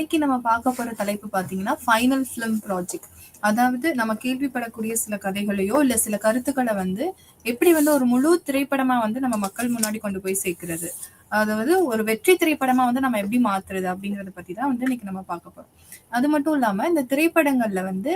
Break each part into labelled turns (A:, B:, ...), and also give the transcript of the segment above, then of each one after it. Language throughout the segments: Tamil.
A: இன்னைக்கு நம்ம பார்க்க போற தலைப்பு பாத்தீங்கன்னா ஃபைனல் ஃபிலிம் ப்ராஜெக்ட். அதாவது நம்ம கேள்விப்படக்கூடிய சில கதைகளையோ இல்ல சில கருத்துக்களை வந்து எப்படி வந்து ஒரு முழு திரைப்படமா வந்து நம்ம மக்கள் முன்னாடி கொண்டு போய் சேர்க்கிறது, அதாவது ஒரு வெற்றி திரைப்படமா வந்து நம்ம எப்படி மாத்துறது அப்படிங்கறத பத்தி தான் வந்து இன்னைக்கு நம்ம பார்க்க போறோம். அது மட்டும் இல்லாம இந்த திரைப்படங்கள்ல வந்து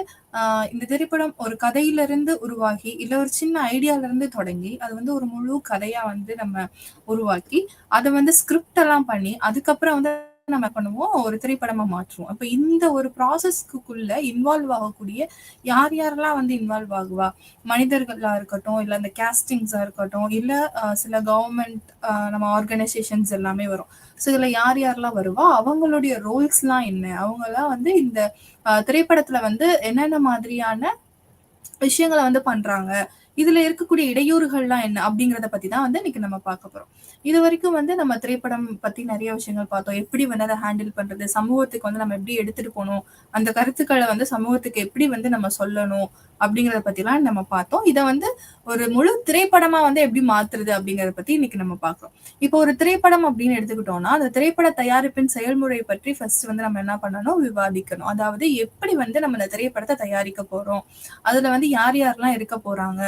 A: இந்த திரைப்படம் ஒரு கதையில இருந்து உருவாகி இல்ல ஒரு சின்ன ஐடியால இருந்து தொடங்கி அது வந்து ஒரு முழு கதையா வந்து நம்ம உருவாக்கி அதை வந்து ஸ்கிரிப்ட் எல்லாம் பண்ணி அதுக்கப்புறம் வந்து நம்ம பண்ணுவோம் ஒரு திரைப்படமா மாற்றுவோம். அப்ப இந்த ஒரு ப்ராசஸ்க்குள்ள இன்வால்வ் ஆகக்கூடிய யார் யாரெல்லாம் வந்து இன்வால்வ் ஆகுவா, மனிதர்களா இருக்கட்டும் இல்ல அந்த கேஸ்டிங்ஸா இருக்கட்டும் இல்ல சில கவர்மெண்ட் நம்ம ஆர்கனைசேஷன்ஸ் எல்லாமே வரும். ஸோ இதுல யார் யாரெல்லாம் வருவா, அவங்களுடைய ரோல்ஸ் எல்லாம் என்ன, அவங்க எல்லாம் வந்து இந்த திரைப்படத்துல வந்து என்னென்ன மாதிரியான விஷயங்களை வந்து பண்றாங்க, இதுல இருக்கக்கூடிய இடையூறுகள்லாம் என்ன அப்படிங்கறத பத்தி தான் வந்து இன்னைக்கு நம்ம பார்க்க போறோம். இது வரைக்கும் வந்து நம்ம திரைப்படம் பத்தி நிறைய விஷயங்கள் பார்த்தோம். எப்படி வந்து அதை ஹேண்டில் பண்றது, சமூகத்துக்கு வந்து நம்ம எப்படி எடுத்துட்டு போகணும், அந்த கருத்துக்களை வந்து சமூகத்துக்கு எப்படி வந்து நம்ம சொல்லணும் அப்படிங்கறத பத்தி எல்லாம் நம்ம பார்த்தோம். இதை வந்து ஒரு முழு திரைப்படமா வந்து எப்படி மாத்துறது அப்படிங்கறத பத்தி இன்னைக்கு நம்ம பார்க்கிறோம். இப்போ ஒரு திரைப்படம் அப்படின்னு எடுத்துக்கிட்டோம்னா அந்த திரைப்பட தயாரிப்பின் செயல்முறை பற்றி ஃபர்ஸ்ட் வந்து நம்ம என்ன பண்ணணும், விவாதிக்கணும். அதாவது எப்படி வந்து நம்ம இந்த திரைப்படத்தை தயாரிக்க போறோம், அதுல வந்து யார் யாரெல்லாம் இருக்க போறாங்க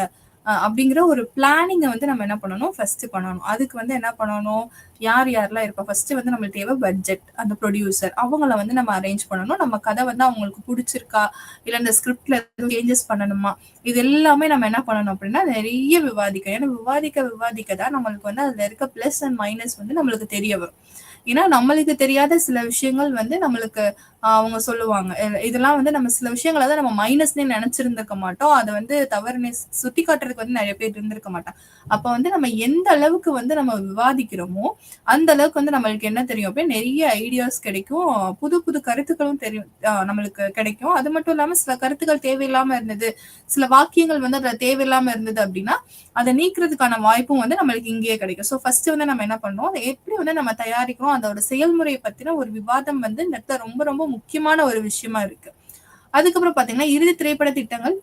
A: அப்படிங்கிற ஒரு பிளானிங்கை வந்து நம்ம என்ன பண்ணணும், ஃபர்ஸ்ட் பண்ணணும். அதுக்கு வந்து என்ன பண்ணணும், யார் யாரெல்லாம் இருப்பா, ஃபர்ஸ்ட் வந்து நம்மளுக்கு தேவை பட்ஜெட், அந்த ப்ரொடியூசர் அவங்கள வந்து நம்ம அரேஞ்ச் பண்ணணும். நம்ம கதை வந்து அவங்களுக்கு பிடிச்சிருக்கா இல்ல இந்த ஸ்கிரிப்ட்ல எதுவும் சேஞ்சஸ் பண்ணணுமா, இது எல்லாமே நம்ம என்ன பண்ணணும் அப்படின்னா நிறைய விவாதிக்கணும். ஏன்னா விவாதிக்க தான் நம்மளுக்கு வந்து அதுல இருக்க பிளஸ் அண்ட் மைனஸ் வந்து நம்மளுக்கு தெரிய வரும். ஏன்னா நம்மளுக்கு தெரியாத சில விஷயங்கள் வந்து நம்மளுக்கு அவங்க சொல்லுவாங்க. இதெல்லாம் வந்து நம்ம சில விஷயங்களை தான் நம்ம மைனஸ்னே நினைச்சிருந்திருக்க மாட்டோம். அதை வந்து தவறுனே சுட்டி காட்டுறதுக்கு வந்து நிறைய பேர் இருந்திருக்க மாட்டாங்க. அப்ப வந்து நம்ம எந்த அளவுக்கு வந்து நம்ம விவாதிக்கிறோமோ அந்த அளவுக்கு வந்து நம்மளுக்கு என்ன தெரியும் அப்படியே நிறைய ஐடியாஸ் கிடைக்கும், புது புது கருத்துக்களும் தெரியும், நம்மளுக்கு கிடைக்கும். அது மட்டும் இல்லாம சில கருத்துக்கள் தேவையில்லாம இருந்தது, சில வாக்கியங்கள் வந்து அதுல தேவையில்லாம இருந்தது அப்படின்னா அதை நீக்கிறதுக்கான வாய்ப்பும் வந்து நம்மளுக்கு இங்கேயே கிடைக்கும். ஸோ ஃபர்ஸ்ட் வந்து நம்ம என்ன பண்ணோம், அதை எப்படி வந்து நம்ம தயாரிக்கிறோம் அதோட செயல்முறையை பத்தின ஒரு விவாதம் வந்து இந்த இடத்துல ரொம்ப ரொம்ப முக்கியமான ஒரு விஷயமா இருக்கு. அதுக்கப்புறம் பாத்தீங்கன்னா இறுதி திரைப்பட திட்டங்கள்.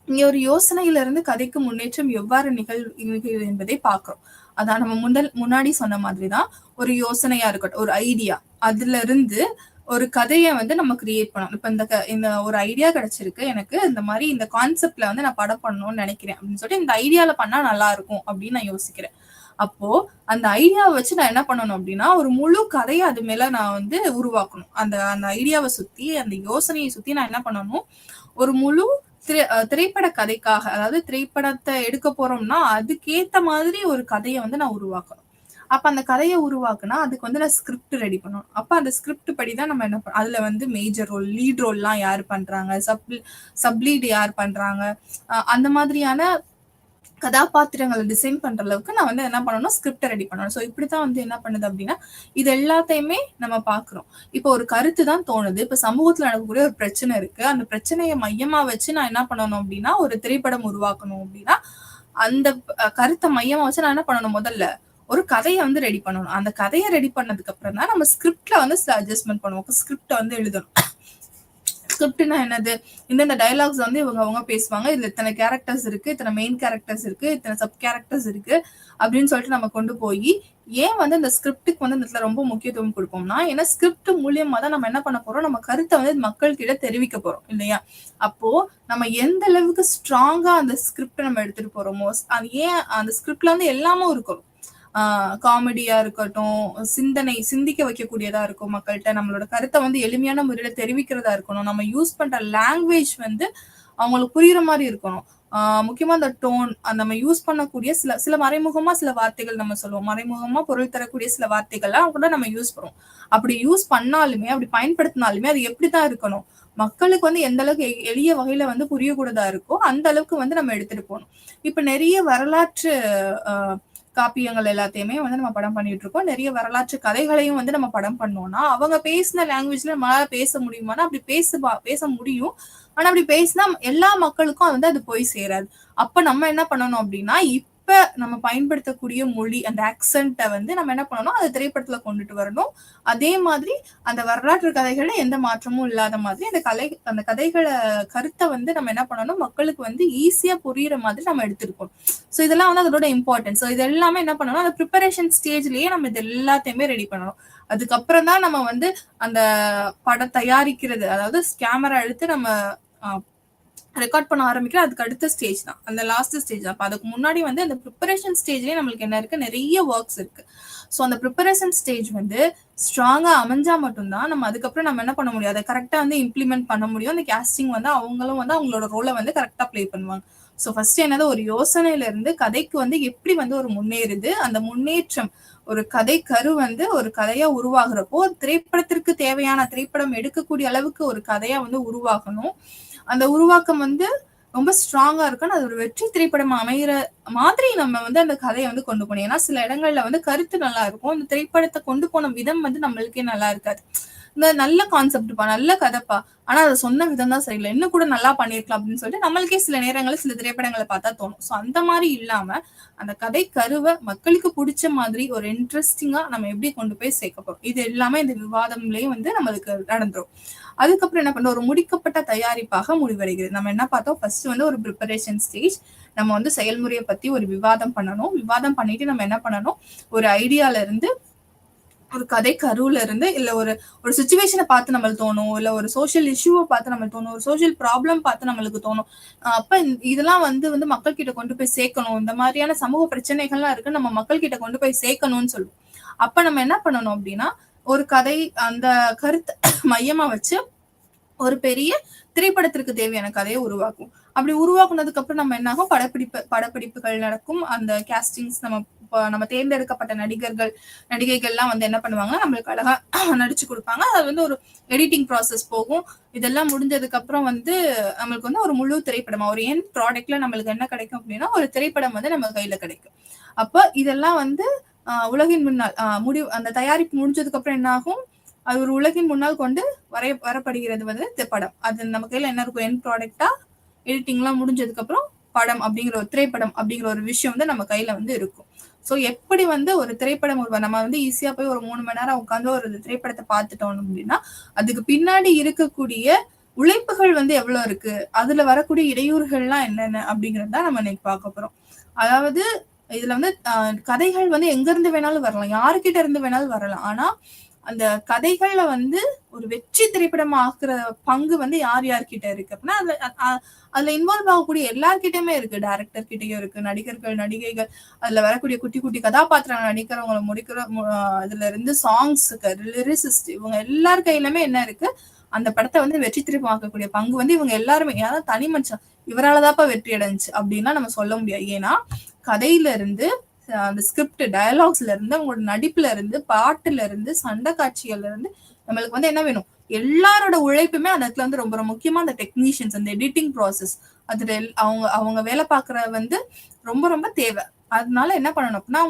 A: இங்க ஒரு யோசனையில இருந்து கதைக்கு முன்னேற்றம் எவ்வாறு நிகழ்வு என்பதை பாக்குறோம். அதான் நம்ம முன்னாடி சொன்ன மாதிரிதான் ஒரு யோசனையா இருக்கட்டும், ஒரு ஐடியா, அதுல இருந்து ஒரு கதையை வந்து நம்ம கிரியேட் பண்ணணும். இப்ப இந்த ஒரு ஐடியா கிடைச்சிருக்கு எனக்கு, இந்த மாதிரி இந்த கான்செப்ட்ல வந்து நான் படம் பண்ணணும்னு நினைக்கிறேன் அப்படின்னு சொல்லிட்டு இந்த ஐடியால பண்ணா நல்லா இருக்கும் அப்படின்னு நான் யோசிக்கிறேன். அப்போ அந்த ஐடியாவை வச்சு நான் என்ன பண்ணணும் அப்படின்னா ஒரு முழு கதையை அது மேல நான் வந்து உருவாக்கணும். அந்த அந்த ஐடியாவை சுத்தி அந்த யோசனையை சுத்தி நான் என்ன பண்ணணும், ஒரு முழு திரைப்பட கதைக்காக, அதாவது திரைப்படத்தை எடுக்க போறோம்னா அதுக்கேத்த மாதிரி ஒரு கதையை வந்து நான் உருவாக்கணும். அப்ப அந்த கதையை உருவாக்குனா அதுக்கு வந்து நான் ஸ்கிரிப்ட் ரெடி பண்ணணும். அப்ப அந்த ஸ்கிரிப்ட் படிதான் நம்ம என்ன அதுல வந்து மேஜர் ரோல், லீட் ரோல் எல்லாம் யாரு பண்றாங்க, சப்லீட் யார் பண்றாங்க, அந்த மாதிரியான கதாபாத்திரங்களை டிசைன் பண்ற அளவுக்கு நான் வந்து என்ன பண்ணணும், ஸ்கிரிப்டை ரெடி பண்ணணும். ஸோ இப்படித்தான் வந்து என்ன பண்ணுது அப்படின்னா இது எல்லாத்தையுமே நம்ம பாக்குறோம். இப்போ ஒரு கருத்து தான் தோணுது, இப்ப சமூகத்துல நடக்கக்கூடிய ஒரு பிரச்சனை இருக்கு, அந்த பிரச்சனையை மையமா வச்சு நான் என்ன பண்ணணும் அப்படின்னா ஒரு திரைப்படம் உருவாக்கணும் அப்படின்னா அந்த கருத்தை மையமா வச்சு நான் என்ன பண்ணணும், முதல்ல ஒரு கதையை வந்து ரெடி பண்ணணும். அந்த கதையை ரெடி பண்ணதுக்கு அப்புறம் தான் நம்ம ஸ்கிரிப்ட்ல வந்து சில அட்ஜஸ்ட்மெண்ட் பண்ணுவோம். ஸ்கிரிப்டை வந்து எழுதணும். ஸ்கிரிப்ட்னா என்னது, இந்த டயலாக்ஸ் வந்து அவங்க பேசுவாங்க, இதுல இத்தனை கேரக்டர்ஸ் இருக்கு, இத்தனை மெயின் கேரக்டர்ஸ் இருக்கு, இத்தனை சப் கேரக்டர்ஸ் இருக்கு அப்படின்னு சொல்லிட்டு நம்ம கொண்டு போய் ஏன் வந்து இந்த ஸ்கிரிப்டுக்கு வந்து இந்த இடத்துல ரொம்ப முக்கியத்துவம் கொடுப்போம்னா, ஏன்னா ஸ்கிரிப்ட் மூலியமா தான் நம்ம என்ன பண்ண போறோம், நம்ம கருத்தை வந்து மக்கள் கிட்ட தெரிவிக்க போறோம் இல்லையா. அப்போ நம்ம எந்த அளவுக்கு ஸ்ட்ராங்கா அந்த ஸ்கிரிப்ட் நம்ம எடுத்துட்டு போறோமோ, அது ஏன் அந்த ஸ்கிரிப்ட்ல வந்து எல்லாமும் இருக்கும், காமெடியா இருக்கட்டும், சிந்திக்க வைக்கக்கூடியதா இருக்கும், மக்கள்கிட்ட நம்மளோட கருத்தை வந்து எளிமையான முறையில தெரிவிக்கிறதா இருக்கணும், நம்ம யூஸ் பண்ற லாங்குவேஜ் வந்து அவங்களுக்கு புரியுற மாதிரி இருக்கணும். முக்கியமா அந்த டோன், நம்ம யூஸ் பண்ணக்கூடிய சில சில மறைமுகமா சில வார்த்தைகள் நம்ம சொல்லுவோம், மறைமுகமா பொருள் தரக்கூடிய சில வார்த்தைகள்லாம் கூட நம்ம யூஸ் பண்ணுவோம். அப்படி யூஸ் பண்ணாலுமே, அப்படி பயன்படுத்தினாலுமே அது எப்படித்தான் இருக்கணும், மக்களுக்கு வந்து எந்த அளவுக்கு எளிய வகையில வந்து புரியக்கூடதா இருக்கோ அந்த அளவுக்கு வந்து நம்ம எடுத்துட்டு போகணும். இப்ப நிறைய வரலாற்று காப்பியங்கள் எல்லாத்தையுமே வந்து நம்ம படம் பண்ணிட்டு இருக்கோம். நிறைய வரலாற்று கதைகளையும் வந்து நம்ம படம் பண்ணோம்னா அவங்க பேசின லாங்குவேஜ்ல நம்மளால பேச முடியுமானா அப்படி பேச முடியும். ஆனா அப்படி பேசினா எல்லா மக்களுக்கும் வந்து அது போய் சேராது. அப்ப நம்ம என்ன பண்ணணும் அப்படின்னா அப்ப நம்ம பயன்படுத்தக்கூடிய மொழி, அந்த ஆக்சென்ட்டை வந்து நம்ம என்ன பண்ணணும், அந்த திரைப்படத்துல கொண்டுட்டு வரணும். அதே மாதிரி அந்த வரலாற்று கதைகள்ல எந்த மாற்றமும் இல்லாத மாதிரி அந்த கதைகளை கருத்தை வந்து நம்ம என்ன பண்ணணும், மக்களுக்கு வந்து ஈஸியா புரியுற மாதிரி நம்ம எடுத்துருக்கோம். ஸோ இதெல்லாம் வந்து அதோட இம்பார்ட்டன்ஸ். ஸோ இது எல்லாமே என்ன பண்ணணும், அந்த ப்ரிப்பரேஷன் ஸ்டேஜ்லயே நம்ம இது எல்லாத்தையுமே ரெடி பண்ணணும். அதுக்கப்புறம் தான் நம்ம வந்து அந்த படம் தயாரிக்கிறது, அதாவது கேமரா எடுத்து நம்ம ரெக்கார்ட் பண்ண ஆரம்பிக்கிற அதுக்கு அடுத்த ஸ்டேஜ் தான், அந்த லாஸ்ட் ஸ்டேஜ் தான். அப்ப அதுக்கு முன்னாடி வந்து அந்த ப்ரிப்பரேஷன் ஸ்டேஜ்லயே நம்மளுக்கு என்ன இருக்கு, நிறைய ஒர்க்ஸ் இருக்கு. ஸோ அந்த ப்ரிப்பரேஷன் ஸ்டேஜ் வந்து ஸ்ட்ராங்கா அமைஞ்சா மட்டும்தான் நம்ம அதுக்கப்புறம் நம்ம என்ன பண்ண முடியும், அதை கரெக்டா வந்து இம்ப்ளிமெண்ட் பண்ண முடியும். அந்த கேஸ்டிங் வந்து அவங்களும் வந்து அவங்களோட ரோலை வந்து கரெக்டா பிளே பண்ணுவாங்க. ஸோ ஃபர்ஸ்ட் என்னது, ஒரு யோசனையில இருந்து கதைக்கு வந்து எப்படி வந்து ஒரு முன்னேறுது, அந்த முன்னேற்றம் ஒரு கதை கரு வந்து ஒரு கதையா உருவாகிறப்போ திரைப்படத்திற்கு தேவையான, திரைப்படம் எடுக்கக்கூடிய அளவுக்கு ஒரு கதையா வந்து உருவாகணும். அந்த உருவாக்கம் வந்து ரொம்ப ஸ்ட்ராங்கா இருக்கணும். அது ஒரு வெற்றி திரைப்படம் அமைகிற மாதிரி நம்ம வந்து அந்த கதையை வந்து கொண்டு போனோம். ஏன்னா சில இடங்கள்ல வந்து கருத்து நல்லா இருக்கும், அந்த திரைப்படத்தை கொண்டு போன விதம் வந்து நம்மளுக்கே நல்லா இருக்காது. இந்த நல்ல கான்செப்ட்பா, நல்ல கதைப்பா, ஆனா அதை சொன்ன விதம் தான் சரியில்லை, இன்னும் கூட நல்லா பண்ணிருக்கலாம் அப்படின்னு சொல்லிட்டு நம்மளுக்கே சில நேரங்களில் சில திரைப்படங்களை பார்த்தா தோணும். ஸோ அந்த மாதிரி இல்லாம அந்த கதை கருவை மக்களுக்கு பிடிச்ச மாதிரி ஒரு இன்ட்ரெஸ்டிங்கா நம்ம எப்படி கொண்டு போய் சேர்க்க போறோம், இது எல்லாமே இந்த விவாதம்லயே வந்து நம்மளுக்கு நடந்துரும். அதுக்கப்புறம் என்ன பண்றோம், ஒரு முடிக்கப்பட்ட தயாரிப்பாக முடிவடைகிறது. நம்ம என்ன பார்த்தோம், ஃபர்ஸ்ட் வந்து ஒரு ப்ரிப்பரேஷன் ஸ்டேஜ், நம்ம வந்து செயல்முறையை பத்தி ஒரு விவாதம் பண்ணணும். விவாதம் பண்ணிட்டு நம்ம என்ன பண்ணணும், ஒரு ஐடியால இருந்து, ஒரு கதை கருவுல இருந்து, இல்ல ஒரு ஒரு சுச்சுவேஷனை பார்த்து நம்மளுக்கு தோணும், இல்ல ஒரு சோசியல் இஷ்யூவை பார்த்து நம்மளுக்கு தோணும், ஒரு சோசியல் ப்ராப்ளம் பார்த்து நம்மளுக்கு தோணும். அப்ப இதெல்லாம் வந்து வந்து மக்கள் கிட்ட கொண்டு போய் சேர்க்கணும், இந்த மாதிரியான சமூக பிரச்சனைகள்லாம் இருக்கு, நம்ம மக்கள் கிட்ட கொண்டு போய் சேர்க்கணும்னு சொல்லுவோம். அப்ப நம்ம என்ன பண்ணணும் அப்படின்னா, ஒரு கதை அந்த கருத்தை மையமா வச்சு ஒரு பெரிய திரைப்படத்திற்கு தேவையான கதையை உருவாக்கும். அப்படி உருவாக்குனதுக்கு அப்புறம் நம்ம என்ன ஆகும், படப்பிடிப்புகள் நடக்கும். அந்த கேஸ்டிங்ஸ், நம்ம தேர்ந்தெடுக்கப்பட்ட நடிகைகள்லாம் வந்து என்ன பண்ணுவாங்கன்னா நம்மளுக்கு அழகா நடிச்சு கொடுப்பாங்க. அது வந்து ஒரு எடிட்டிங் ப்ராசஸ் போகும். இதெல்லாம் முடிஞ்சதுக்கு அப்புறம் வந்து நம்மளுக்கு வந்து ஒரு முழு திரைப்படமா, ஒரு எண்ட் ப்ராடக்ட்ல நம்மளுக்கு என்ன கிடைக்கும் அப்படின்னா, ஒரு திரைப்படம் வந்து நம்ம கையில கிடைக்கும். அப்ப இதெல்லாம் வந்து உலகின் முன்னால் அந்த தயாரிப்பு முடிஞ்சதுக்கு அப்புறம் என்ன ஆகும், அது ஒரு உலகின் முன்னால் கொண்டு வரப்படுகிறது வந்து படம். அது நம்ம கையில என்ன இருக்கும், எண்ட் ப்ராடக்டா எடிட்டிங் எல்லாம் முடிஞ்சதுக்கு அப்புறம் படம் அப்படிங்கிற ஒரு திரைப்படம் அப்படிங்கிற ஒரு விஷயம் வந்து நம்ம கையில வந்து இருக்கும். சோ எப்படி வந்து ஒரு திரைப்படம் நம்ம வந்து ஈஸியா போய் ஒரு 3 மணி நேரம் உட்காந்து ஒரு திரைப்படத்தை பார்த்துட்டோம் அப்படின்னா, அதுக்கு பின்னாடி இருக்கக்கூடிய உழைப்புகள் வந்து எவ்வளவு இருக்கு, அதுல வரக்கூடிய இடையூறுகள்லாம் என்னென்ன அப்படிங்கறத நம்ம இன்னைக்கு பார்க்க போறோம். அதாவது இதுல வந்து கதைகள் வந்து எங்க இருந்து வேணாலும் வரலாம், யாருக்கிட்ட இருந்து வேணாலும் வரலாம். ஆனா அந்த கதைகள்ல வந்து ஒரு வெற்றி திரைப்படம் ஆக்குற பங்கு வந்து யார்கிட்ட இருக்கு அப்படின்னா, அதுல இன்வால்வ் ஆகக்கூடிய எல்லார்கிட்டயுமே இருக்கு. டைரக்டர் கிட்டயும் இருக்கு, நடிகர்கள், நடிகைகள், அதுல வரக்கூடிய குட்டி குட்டி கதாபாத்திரம் நடிக்கிறவங்களை அதுல இருந்து சாங்ஸுக்கு லிரிசிஸ்ட், இவங்க எல்லார் கையிலுமே என்ன இருக்கு, அந்த படத்தை வந்து வெற்றி திரைப்படம் ஆக்கக்கூடிய பங்கு வந்து இவங்க எல்லாருமே. யாராவது தனி மனுஷன் இவராலதான்ப்பா வெற்றி அடைஞ்சு அப்படின்னா நம்ம சொல்ல முடியாது. ஏன்னா கதையில இருந்து, அந்த ஸ்கிரிப்ட் டயலாக்ஸ்ல இருந்து, அவங்களோட நடிப்புல இருந்து, பாட்டுல இருந்து, சண்டை காட்சிகள்ல இருந்து நம்மளுக்கு வந்து என்ன வேணும், எல்லாரோட உழைப்புமே அந்த இடத்துல வந்து ரொம்ப ரொம்ப முக்கியமா. அந்த டெக்னீஷியன்ஸ், அந்த எடிட்டிங் ப்ராசஸ், அதுல அவங்க வேலை பார்க்கற வந்து ரொம்ப ரொம்ப தேவை. அதனால என்ன பண்ணணும் அப்படின்னா,